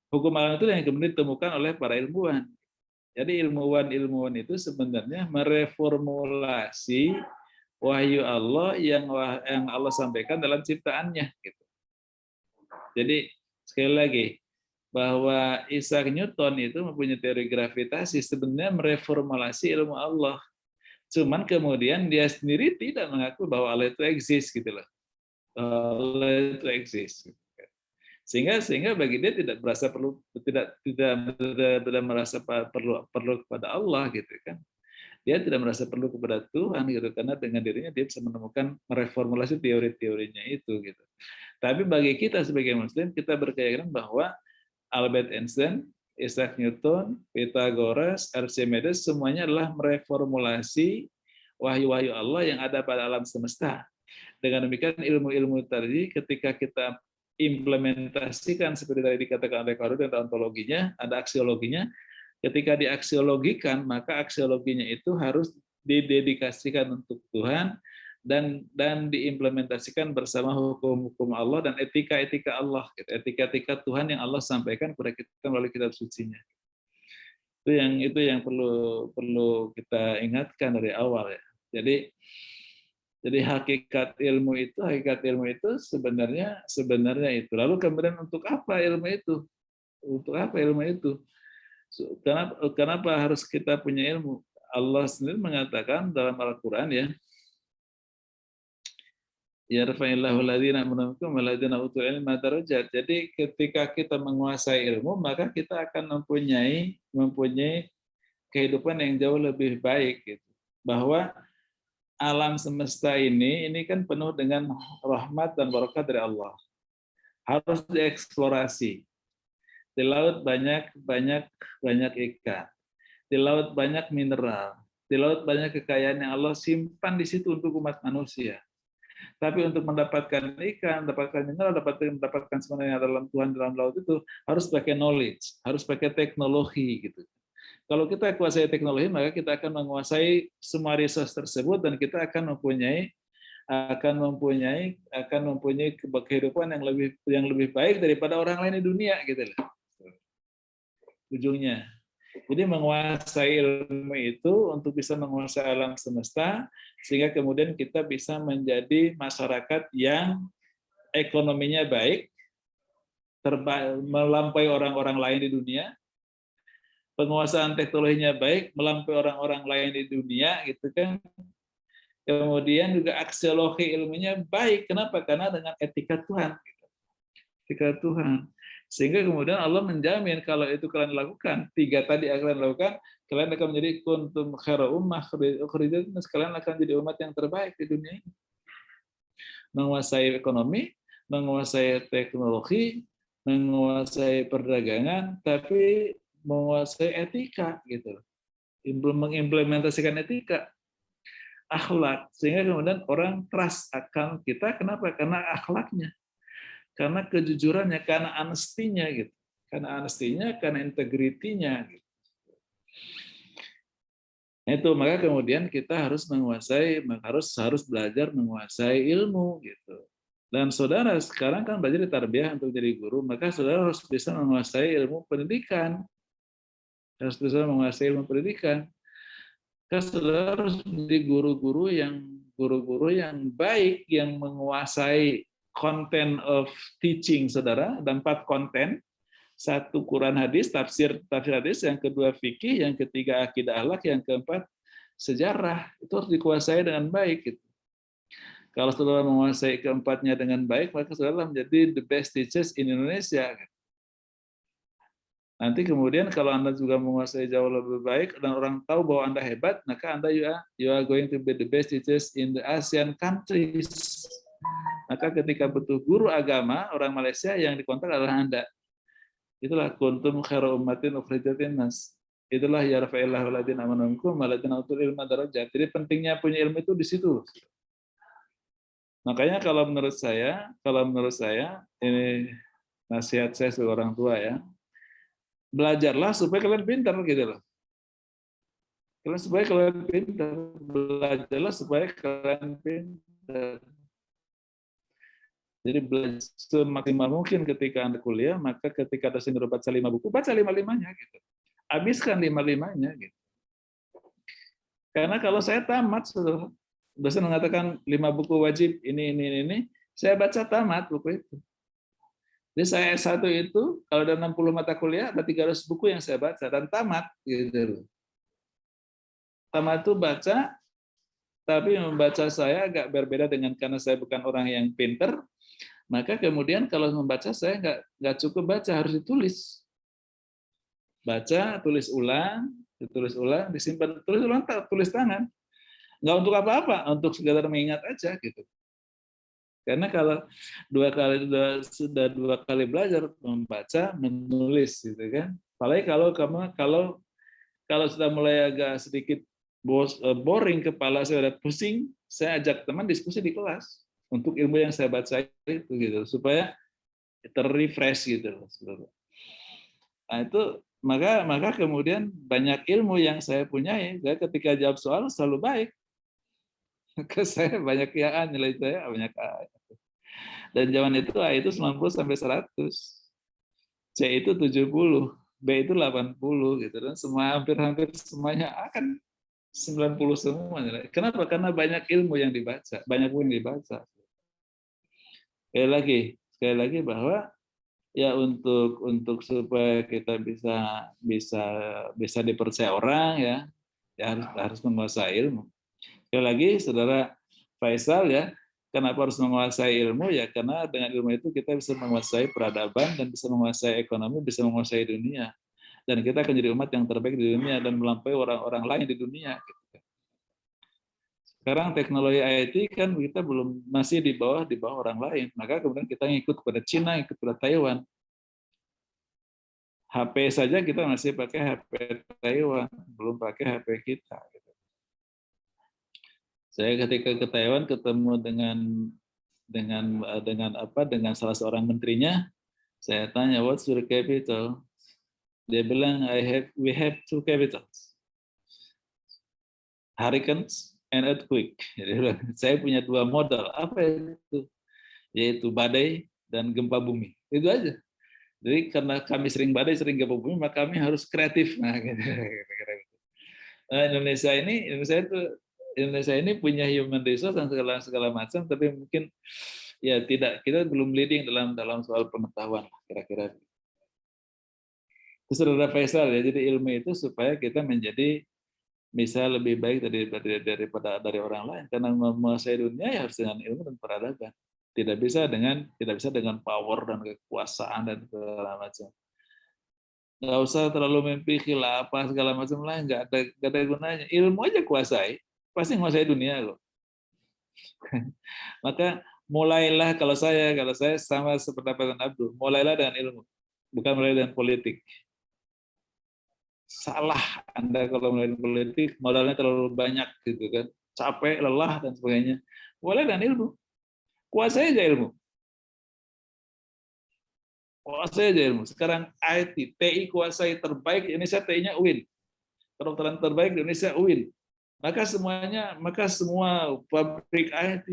Hukum alam itu yang kemudian ditemukan oleh para ilmuwan. Jadi ilmuwan itu sebenarnya mereformulasi wahyu Allah yang Allah sampaikan dalam ciptaannya. Gitu. Jadi sekali lagi, bahwa Isaac Newton itu mempunyai teori gravitasi sebenarnya mereformulasi ilmu Allah. Cuman kemudian dia sendiri tidak mengaku bahwa Allah itu eksis gitu loh. Allah itu eksis. Sehingga bagi dia tidak merasa tidak merasa perlu kepada Allah gitu kan. Dia tidak merasa perlu kepada Tuhan gitu karena dengan dirinya dia bisa menemukan mereformulasi teori-teorinya itu gitu. Tapi bagi kita sebagai muslim kita berkeyakinan bahwa Albert Einstein, Isaac Newton, Pythagoras, Archimedes semuanya adalah mereformulasi wahyu-wahyu Allah yang ada pada alam semesta. Dengan demikian ilmu-ilmu tadi ketika kita implementasikan seperti tadi dikatakan oleh Khairul dan ontologinya, ada aksiologinya. Ketika diaksiologikan, maka aksiologinya itu harus didedikasikan untuk Tuhan dan diimplementasikan bersama hukum-hukum Allah dan etika-etika Allah, etika-etika Tuhan yang Allah sampaikan kepada kita melalui kitab sucinya. Itu yang perlu kita ingatkan dari awal ya. Jadi hakikat ilmu itu sebenarnya itu. Lalu kemudian untuk apa ilmu itu? Untuk apa ilmu itu? Kenapa harus kita punya ilmu? Allah sendiri mengatakan dalam Al-Quran ya, yarfa'illahu alladziina aamanu minkum walladziina utul ilma darajat. Jadi ketika kita menguasai ilmu, maka kita akan mempunyai kehidupan yang jauh lebih baik gitu. Bahwa alam semesta ini kan penuh dengan rahmat dan berkat dari Allah. Harus dieksplorasi. Di laut banyak ikan. Di laut banyak mineral. Di laut banyak kekayaan yang Allah simpan di situ untuk umat manusia. Tapi untuk mendapatkan ikan, mendapatkan mineral, mendapatkan semuanya dalam Tuhan dalam laut itu harus pakai knowledge, harus pakai teknologi gitu. Kalau kita kuasai teknologi, maka kita akan menguasai semua resource tersebut dan kita akan mempunyai kehidupan yang lebih baik daripada orang lain di dunia gitu loh. Ujungnya. Jadi menguasai ilmu itu untuk bisa menguasai alam semesta sehingga kemudian kita bisa menjadi masyarakat yang ekonominya baik, melampaui orang-orang lain di dunia. Penguasaan teknologinya baik, melampaui orang-orang lain di dunia, gitu kan. Kemudian juga aksiologi ilmunya baik. Kenapa? Karena dengan etika Tuhan. Etika Tuhan. Sehingga kemudian Allah menjamin kalau itu kalian lakukan, 3 tadi kalian lakukan, kalian akan menjadi kuntum khaira ummah ukhrijat, kalian akan jadi umat yang terbaik di dunia ini. Menguasai ekonomi, menguasai teknologi, menguasai perdagangan, tapi menguasai etika gitu, mengimplementasikan etika, akhlak, sehingga kemudian orang trust akan kita. Kenapa? Karena akhlaknya, karena kejujurannya, karena honesty-nya gitu, karena integritinya gitu. Itu maka kemudian kita harus belajar menguasai ilmu gitu. Dan saudara sekarang kan belajar di tarbiyah untuk jadi guru, maka saudara harus bisa menguasai ilmu pendidikan. Harus bisa menguasai ilmu pendidikan. Karena saudara harus menjadi guru-guru yang baik, yang menguasai content of teaching saudara, ada 4 konten. 1 Quran hadis, tafsir hadis, yang kedua fikih, yang ketiga akidah akhlak, yang keempat sejarah. Itu harus dikuasai dengan baik gitu. Kalau saudara menguasai keempatnya dengan baik, maka saudara menjadi the best teachers in Indonesia. Nanti kemudian kalau Anda juga menguasai jauh lebih baik dan orang tahu bahwa Anda hebat, maka Anda you are going to be the best teachers in the ASEAN countries. Maka ketika butuh guru agama, orang Malaysia yang dikontak adalah Anda. Itulah kuntum khaira ummatin ukhrijat linnas. Itulah yarfa'illahu alladziina aamanu minkum walladziina utul ilma darajat. Jadi pentingnya punya ilmu itu di situ. Makanya kalau menurut saya ini nasihat saya sebagai orang tua ya. Belajarlah supaya kalian pintar gitu loh. Belajarlah supaya kalian pintar. Jadi belajar semaksimal mungkin ketika Anda kuliah, maka ketika dosen suruh baca 5 buku, baca 5-5-nya gitu. Habiskan 5-5-nya gitu. Karena kalau saya tamat, dosen mengatakan 5 buku wajib, ini, saya baca tamat buku itu. Jadi saya S1 itu, kalau ada 60 mata kuliah, ada 300 buku yang saya baca, dan tamat. Gitu. Tamat itu baca, tapi membaca saya agak berbeda dengan karena saya bukan orang yang pinter, maka kemudian kalau membaca saya nggak cukup baca, harus ditulis. Baca, tulis ulang, disimpan, tulis ulang, tulis tangan. Nggak untuk apa-apa, untuk sekedar mengingat aja gitu. Karena kalau sudah dua kali belajar membaca, menulis gitu kan. Apalagi kalau sudah mulai agak sedikit boring, kepala saya udah pusing, saya ajak teman diskusi di kelas untuk ilmu yang saya baca itu gitu, supaya terrefresh gitu. Nah itu maka kemudian banyak ilmu yang saya punyai, saya ketika jawab soal selalu baik. Maka saya banyak A, nilai saya banyak A. Dan zaman itu A itu 90-100. C itu 70, B itu 80 gitu, dan hampir semuanya A kan 90 semua nilai. Kenapa? Karena banyak ilmu yang dibaca, banyak buku yang dibaca. Sekali lagi bahwa ya untuk supaya kita bisa dipercaya orang ya harus menguasai ilmu. Sekali lagi saudara Faisal ya, kenapa harus menguasai ilmu ya, karena dengan ilmu itu kita bisa menguasai peradaban dan bisa menguasai ekonomi, bisa menguasai dunia, dan kita akan jadi umat yang terbaik di dunia dan melampaui orang-orang lain di dunia. Sekarang teknologi IT kan kita masih di bawah orang lain, maka kemudian kita ngikut pada Cina, ikut pada Taiwan. HP saja kita masih pakai HP Taiwan, belum pakai HP kita. Saya ketika ke Taiwan ketemu dengan salah seorang menterinya, saya tanya what's your capital? Dia bilang we have 2 capitals, hurricanes and earthquake. Jadi saya punya 2 modal. Apa itu? Yaitu badai dan gempa bumi. Itu aja. Jadi karena kami sering badai, sering gempa bumi, maka kami harus kreatif. Nah, gitu. Indonesia ini punya human resource dan segala macam, tapi mungkin ya kita belum leading dalam soal pengetahuan kira-kira. Itu saudara Faisal ya. Jadi ilmu itu supaya kita menjadi bisa lebih baik dari orang lain, karena menguasai dunia ya harus dengan ilmu dan peradaban. Tidak bisa dengan power dan kekuasaan dan segala macam. Nggak usah terlalu mimpi khilafah segala macam lain, nggak ada gunanya. Ilmu aja kuasai, pasti menguasai dunia loh. Maka mulailah, kalau saya sama sependapat dengan Abdul, mulailah dengan ilmu, bukan mulai dengan politik. Salah Anda kalau mulai politik, modalnya terlalu banyak gitu kan, capek, lelah dan sebagainya. Mulai dengan ilmu, kuasai aja ilmu. Kuasai aja ilmu. Sekarang IT, TI kuasai, terbaik Indonesia TI-nya UIN. Kedokteran terbaik di Indonesia UIN. Maka semua pabrik IT,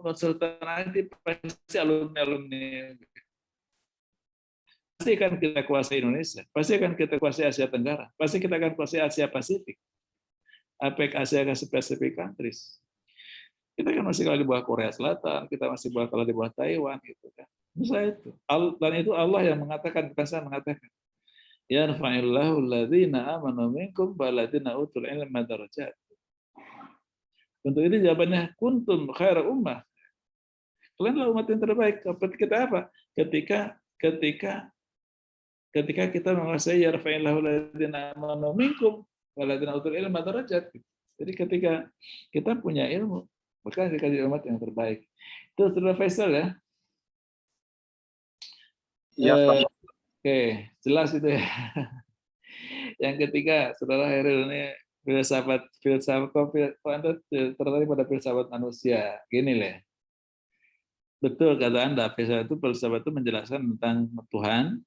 konsultan IT pasti alumni. Pasti akan kita kuasai Indonesia, pasti akan kita kuasai Asia Tenggara, pasti kita akan kuasai Asia Pasifik, APEC, Asia Pacific countries. Kita kan masih kalah di bawah Korea Selatan, kita masih kalah di bawah Taiwan, gitu kan. Misalnya itu. Dan itu Allah yang mengatakan, bukan saya mengatakan. Ya yarfa'illahu alladzina amanu minkum walladzina utul ilma darajat. Untuk itu jawabannya kuntum khairu ummah. Kalian adalah umat yang terbaik. Kita apa? Ketika kita menguasai yarfa'illahu alladzina amanu minkum walladzina utul ilma darajat. Jadi ketika kita punya ilmu, maka kita jadi umat yang terbaik. Itu Saudara Faisal ya. Iya, Oke, jelas itu ya. Yang ketiga, Saudara Heril, ini filsafat Anda tertarik pada filsafat manusia. Gini lah. Betul kata Anda, filsafat itu menjelaskan tentang Tuhan,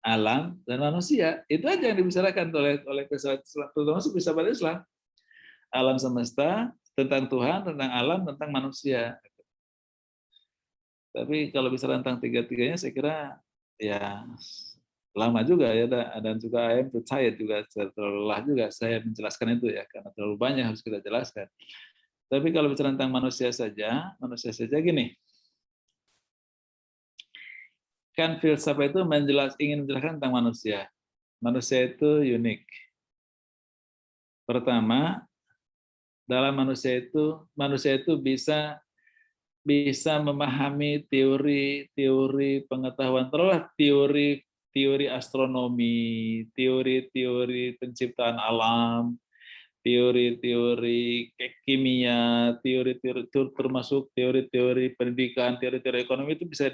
alam, dan manusia. Itu aja yang dibicarakan oleh filsafat Islam, terutama filsafat Islam. Alam semesta, tentang Tuhan, tentang alam, tentang manusia. Tapi kalau bicara tentang tiga-tiganya, saya kira ya lama juga ya, dan juga ayam saya juga terlalu lelah juga saya menjelaskan itu ya, karena terlalu banyak harus kita jelaskan. Tapi kalau bicara tentang manusia saja gini, kan filsafat itu ingin menjelaskan tentang manusia. Manusia itu unik. Pertama, dalam manusia itu bisa memahami teori pengetahuan, terutama teori astronomi, teori penciptaan alam, teori kimia, teori termasuk teori pendidikan, teori ekonomi itu bisa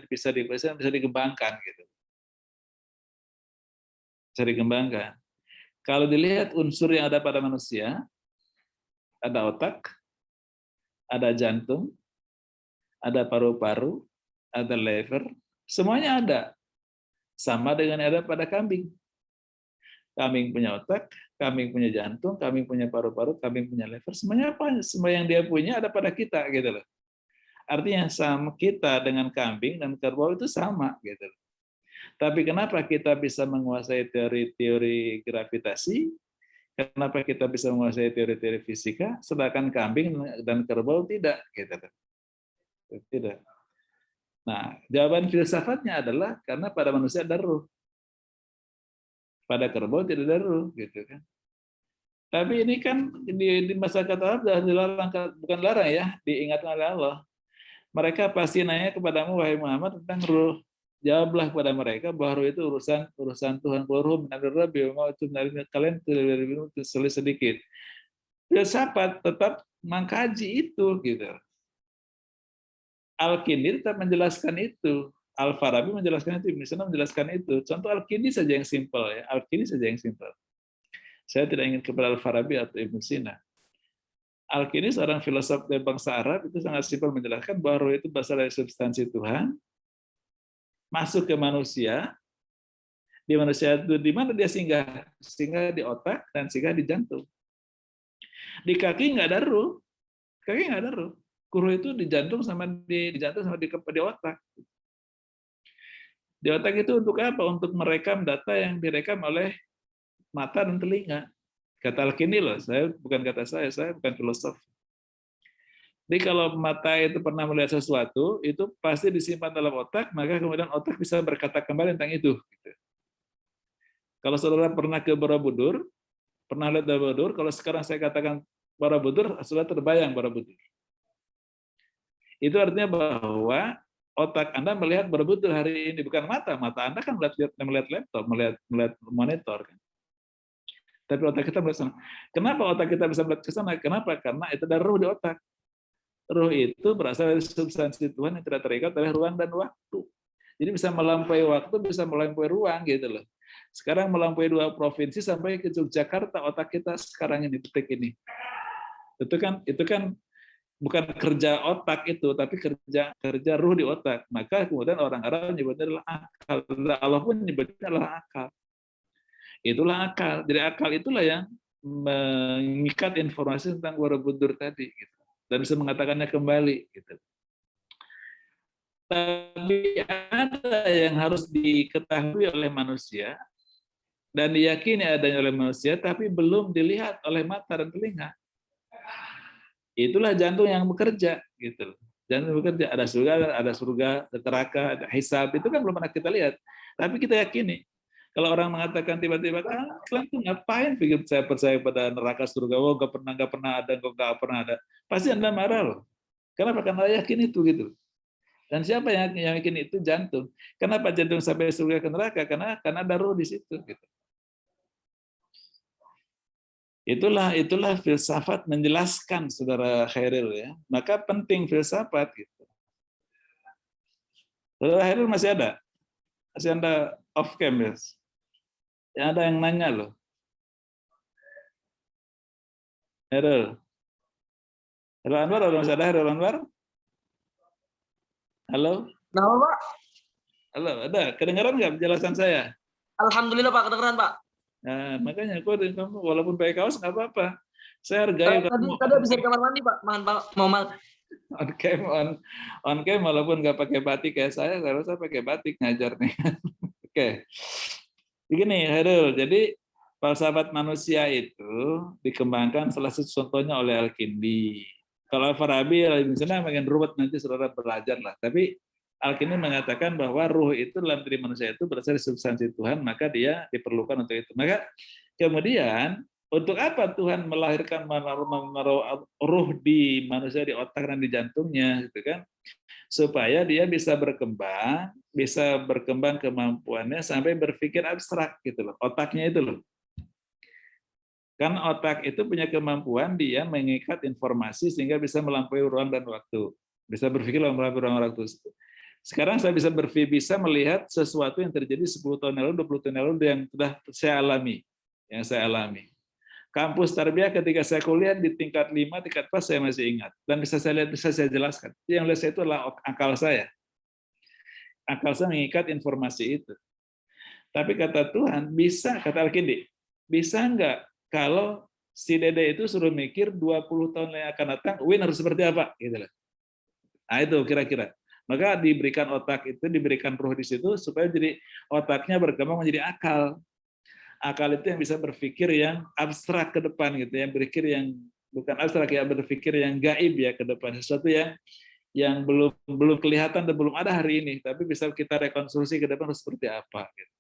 dikembangkan gitu. Bisa dikembangkan. Kalau dilihat unsur yang ada pada manusia, ada otak, ada jantung, ada paru-paru, ada lever, semuanya ada. Sama dengan yang ada pada kambing. Kambing punya otak, kambing punya jantung, kambing punya paru-paru, kambing punya lever, semuanya apa? Semua yang dia punya ada pada kita gitu loh. Artinya sama kita dengan kambing dan kerbau itu sama gitu loh. Tapi kenapa kita bisa menguasai teori-teori gravitasi? Kenapa kita bisa menguasai teori-teori fisika, sedangkan kambing dan kerbau tidak gitu loh. Tidak. Nah, jawaban filsafatnya adalah karena pada manusia ada ruh. Pada kerbau tidak ada ruh, gitu kan. Tapi ini kan di masyarakat Arab sudah dilarang, bukan larang ya, diingatkan oleh Allah. Mereka pasti nanya kepadamu, wahai Muhammad, tentang ruh. Jawablah kepada mereka bahwa ruh itu urusan Tuhan. Kalau ruh benar Rabbi, mau itu kalian sulit sedikit. Filsafat tetap mengkaji itu, gitu. Al-Kindi tetap menjelaskan itu. Al-Farabi menjelaskan itu, Ibn Sina menjelaskan itu. Contoh Al-Kindi saja yang simpel ya. Al-Kindi saja yang simpel. Saya tidak ingin kepada Al-Farabi atau Ibn Sina. Al-Kindi seorang filosof dari bangsa Arab itu sangat simpel menjelaskan bahwa roh itu berasal dari substansi Tuhan, masuk ke manusia. Di manusia itu di mana dia singgah? Singgah di otak dan singgah di jantung. Di kaki nggak ada ruh. Kaki nggak ada ruh. Ruh itu di jantung sama di otak. Di otak itu untuk apa? Untuk merekam data yang direkam oleh mata dan telinga. Kata Al-Kindi loh, bukan kata saya bukan filosof. Jadi kalau mata itu pernah melihat sesuatu, itu pasti disimpan dalam otak, maka kemudian otak bisa berkata kembali tentang itu. Kalau saudara pernah ke Borobudur, pernah lihat Borobudur, kalau sekarang saya katakan Borobudur, saudara terbayang Borobudur. Itu artinya bahwa otak Anda melihat Borobudur hari ini, bukan mata. Mata Anda kan melihat laptop, melihat monitor. Kan? Tapi otak kita melihat sana. Kenapa otak kita bisa melihat ke sana? Kenapa? Karena itu ada ruh di otak. Ruh itu berasal dari substansi Tuhan yang tidak terikat oleh ruang dan waktu. Jadi bisa melampaui waktu, bisa melampaui ruang gitu loh. Sekarang melampaui 2 provinsi sampai ke Yogyakarta otak kita sekarang ini, detik ini. Itu kan bukan kerja otak itu, tapi kerja ruh di otak. Maka kemudian orang Arab menyebutnya adalah akal. Allah pun menyebutnya adalah akal. Itulah akal. Jadi akal itulah yang mengikat informasi tentang Borobudur tadi, gitu. Dan bisa mengatakannya kembali. Gitu. Tapi ada yang harus diketahui oleh manusia dan diyakini adanya oleh manusia, tapi belum dilihat oleh mata dan telinga. Itulah jantung yang bekerja, gitu. Jantung bekerja, ada surga, ada neraka, ada hisab, itu kan belum pernah kita lihat. Tapi kita yakini. Kalau orang mengatakan tiba-tiba, kalian tuh ngapain pikir saya percaya pada neraka surga? Oh, nggak pernah ada, nggak pernah ada. Pasti Anda marah loh. Kenapa? Karena yakin itu gitu. Dan siapa yang yakin itu? Jantung. Kenapa jantung sampai surga ke neraka? Karena ada ruh di situ. Gitu. Itulah filsafat menjelaskan, saudara Khairil ya. Maka penting filsafat gitu. Saudara Khairil masih ada? Masih Anda off cam ya? Ya ada yang nanya loh. Khairil. Halo Anwar, masih ada Khairil Anwar? Halo? Kenapa, Pak? Halo, ada. Kedengaran nggak penjelasan saya? Alhamdulillah, Pak. Kedengeran, Pak. Nah, makanya kamu walaupun pakai kaos nggak apa-apa. Saya hargai Tadi bisa di kamar mandi, Pak. Mohon On cam walaupun nggak pakai batik kayak saya rasa pakai batik ngajar nih. Oke. Begini, Herul. Jadi falsafat manusia itu dikembangkan salah satu contohnya oleh Al-Kindi. Kalau Farabi, misalnya makin ruwet nanti saudara belajar lah. Tapi Al-Kindi mengatakan bahwa ruh itu dalam diri manusia itu berasal dari substansi Tuhan, maka dia diperlukan untuk itu. Maka kemudian untuk apa Tuhan melahirkan menaruh ruh di manusia, di otak dan di jantungnya, gitu kan? Supaya dia bisa berkembang kemampuannya sampai berpikir abstrak gitu loh. Otaknya itu loh. Kan otak itu punya kemampuan dia mengikat informasi sehingga bisa melampaui ruang dan waktu. Bisa berpikir melampaui ruang dan waktu. Sekarang saya bisa melihat sesuatu yang terjadi 10 tahun yang lalu, 20 tahun yang lalu yang sudah saya alami. Kampus tarbiyah ketika saya kuliah di tingkat 5, tingkat 4 saya masih ingat. Dan bisa saya lihat, bisa saya jelaskan. Yang lihat saya itu adalah akal saya. Akal saya mengikat informasi itu. Tapi kata Tuhan, bisa, kata Al-Kindi, bisa enggak kalau si Dede itu suruh mikir 20 tahun yang akan datang, Win harus seperti apa? Gitu loh. Nah itu kira-kira. Maka diberikan otak itu, diberikan ruh di situ, supaya jadi otaknya berkembang menjadi akal. Akal itu yang bisa berpikir yang abstrak ke depan gitu, yang berpikir yang bukan abstrak ya, berpikir yang gaib ya ke depan, sesuatu yang belum kelihatan dan belum ada hari ini, tapi bisa kita rekonstruksi ke depan harus seperti apa gitu.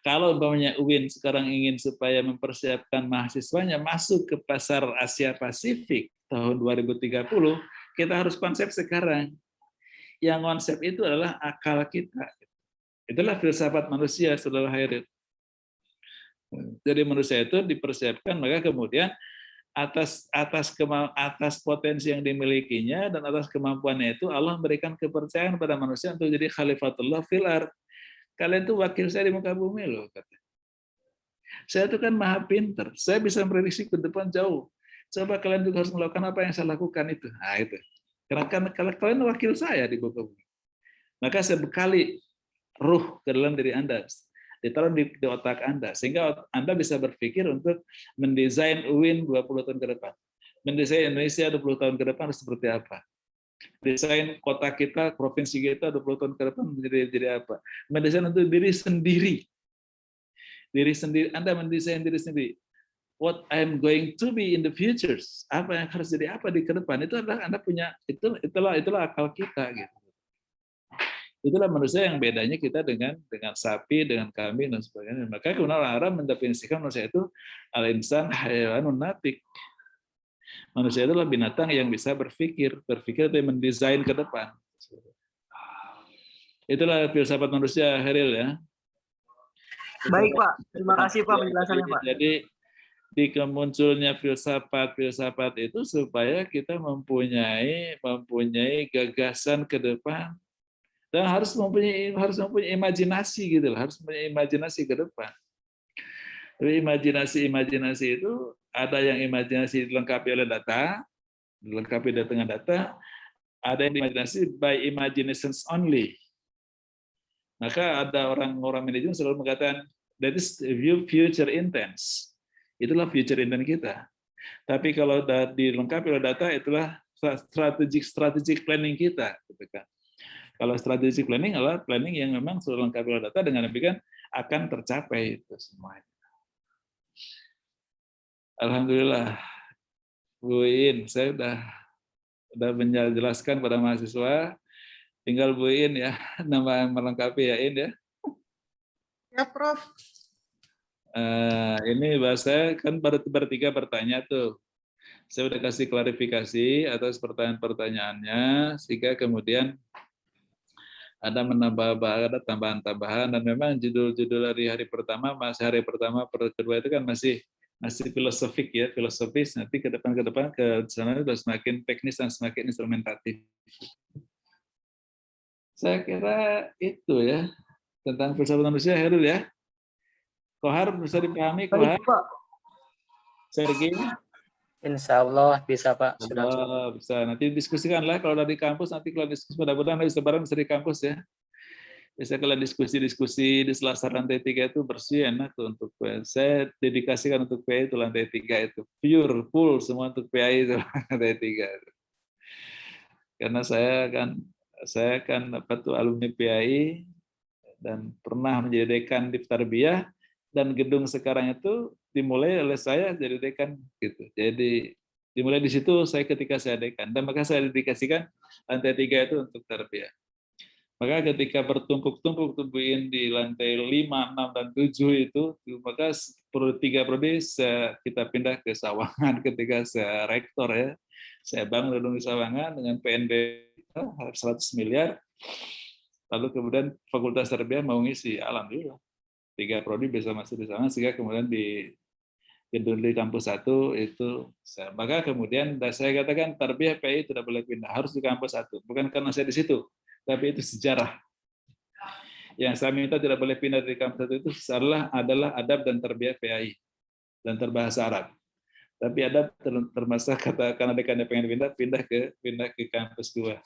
Kalau umpamanya UIN sekarang ingin supaya mempersiapkan mahasiswanya masuk ke pasar Asia Pasifik tahun 2030, kita harus konsep sekarang. Yang konsep itu adalah akal kita. Itulah filsafat manusia, saudara Hairil. Jadi manusia itu dipersiapkan, maka kemudian atas potensi yang dimilikinya dan atas kemampuannya itu Allah memberikan kepercayaan pada manusia untuk jadi khalifatullah fil ardh. Kalian itu wakil saya di muka bumi loh, kata. Saya itu kan maha pinter, saya bisa memprediksi ke depan jauh. Coba kalian juga harus melakukan apa yang saya lakukan itu. Nah itu. Karena kalian wakil saya di muka bumi. Maka saya bekali ruh ke dalam diri Anda, ditaruh di otak Anda, sehingga Anda bisa berpikir untuk mendesain UIN 20 tahun ke depan. Mendesain Indonesia 20 tahun ke depan harus seperti apa. Desain kota kita, provinsi kita 20 tahun ke depan menjadi apa. Mendesain untuk diri sendiri. Diri sendiri, Anda mendesain diri sendiri. What I'm going to be in the future. Apa yang harus jadi apa di ke depan. Itu adalah Anda punya, itulah akal kita gitu. Itulah manusia yang bedanya kita dengan sapi, dengan kambing dan sebagainya. Maka kemudian orang-orang mendefinisikan manusia itu al-insan hayawanun natik. Manusia itulah binatang yang bisa berpikir dan mendesain ke depan. Itulah filsafat manusia, Heril ya. Baik Pak, terima kasih Pak penjelasannya Pak. Jadi di kemunculnya filsafat itu supaya kita mempunyai gagasan ke depan. Dan harus mempunyai imajinasi gitu loh, harus mempunyai imajinasi ke depan. Jadi imajinasi itu ada yang imajinasi dilengkapi oleh data, dilengkapi dengan data, ada yang imajinasi by imaginations only. Maka ada orang manajemen selalu mengatakan that is view future intense. Itulah future intent kita. Tapi kalau dilengkapi oleh data itulah strategic planning kita, gitu kan. Kalau strategic planning adalah planning yang memang sudah lengkap oleh data, dengan demikian akan tercapai itu semuanya. Alhamdulillah, Bu In, saya sudah menjelaskan pada mahasiswa, tinggal Bu In ya, nama melengkapi ya In ya. Ya Prof. Ini bahasa kan bertiga bertanya tuh. Saya sudah kasih klarifikasi atas pertanyaan-pertanyaannya, sehingga kemudian ada ada tambahan-tambahan, dan memang judul-judul hari pertama, hari pertama kedua itu kan masih filosofik ya, filosofis. Nanti ke depan ke sana sudah semakin teknis dan semakin instrumentatif. Saya kira itu ya tentang filsafat manusia, Herul ya. Kohar bisa dipahami, Kohar? Baik Pak. Sergi? Insya Allah bisa Pak. Sudah. Bisa. Nanti diskusikanlah kalau dari kampus, nanti kalau diskusi mudah-mudahan bisa bareng di kampus ya. Biasa kalau diskusi-diskusi di selasar lantai 3 itu bersih, enak tuh untuk PI. Saya dedikasikan untuk PI itu lantai 3 itu. Pure, full semua untuk PI itu lantai 3 itu. Karena saya kan alumni PI dan pernah menjadi dekan di Tarbiyah, dan gedung sekarang itu dimulai oleh saya jadi dekan gitu. Jadi dimulai di situ ketika saya dekan, dan maka saya dedikasikan lantai 3 itu untuk Tarbiyah. Maka ketika bertumpuk-tumpuk tubuhin di lantai 5, 6, dan 7 itu, maka 3 prodi kita pindah ke Sawangan ketika saya rektor ya. Saya bangun gedung di Sawangan dengan PNB 100 miliar. Lalu kemudian Fakultas Tarbiyah mau ngisi, alhamdulillah 3 prodi bisa masuk di sana, sehingga kemudian di gedung di kampus 1 itu. Maka kemudian saya katakan Tarbiyah PI tidak boleh pindah, harus di kampus 1. Bukan karena saya di situ, tapi itu sejarah. Yang saya minta tidak boleh pindah dari kampus 1 itu adalah adab dan tarbiyah PAI dan terbahasa Arab. Tapi adab termasuk karena dekannya pengen pindah ke kampus 2.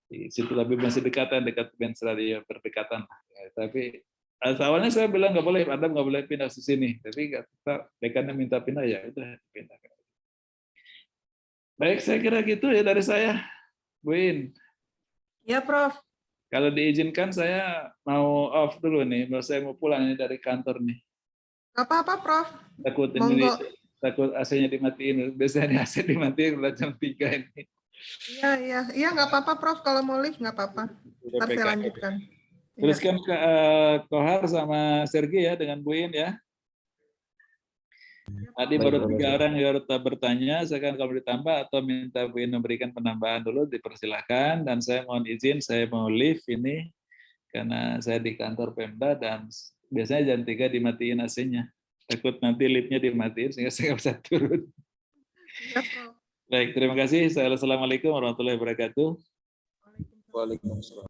Di situ lebih masih dekat Benz Radio, berdekatan. Ya, tapi awalnya saya bilang nggak boleh, adab nggak boleh pindah ke sini. Tapi dekannya minta pindah, ya udah pindah. Baik, saya kira gitu ya dari saya, Bu In. Ya, Prof. Kalau diizinkan saya mau off dulu nih, saya mau pulang nih dari kantor nih. Gak apa-apa, Prof. Takut AC-nya dimatiin. Biasanya AC dimatiin udah jam 3 ini. Iya, nggak apa-apa, Prof. Kalau mau live nggak apa-apa. Ntar saya lanjutkan. Teruskan ke Kohar sama Sergi ya dengan Bu In ya. Tadi baru 3 orang yang bertanya, sekarang kalau ditambah atau minta Bu In memberikan penambahan dulu, dipersilahkan. Dan saya mohon izin, saya mau live ini, karena saya di kantor Pemda, dan biasanya jam 3 dimatiin AC-nya. Takut nanti liftnya dimatiin, sehingga saya nggak bisa turun. Baik, terima kasih. Assalamualaikum warahmatullahi wabarakatuh. Waalaikumsalam.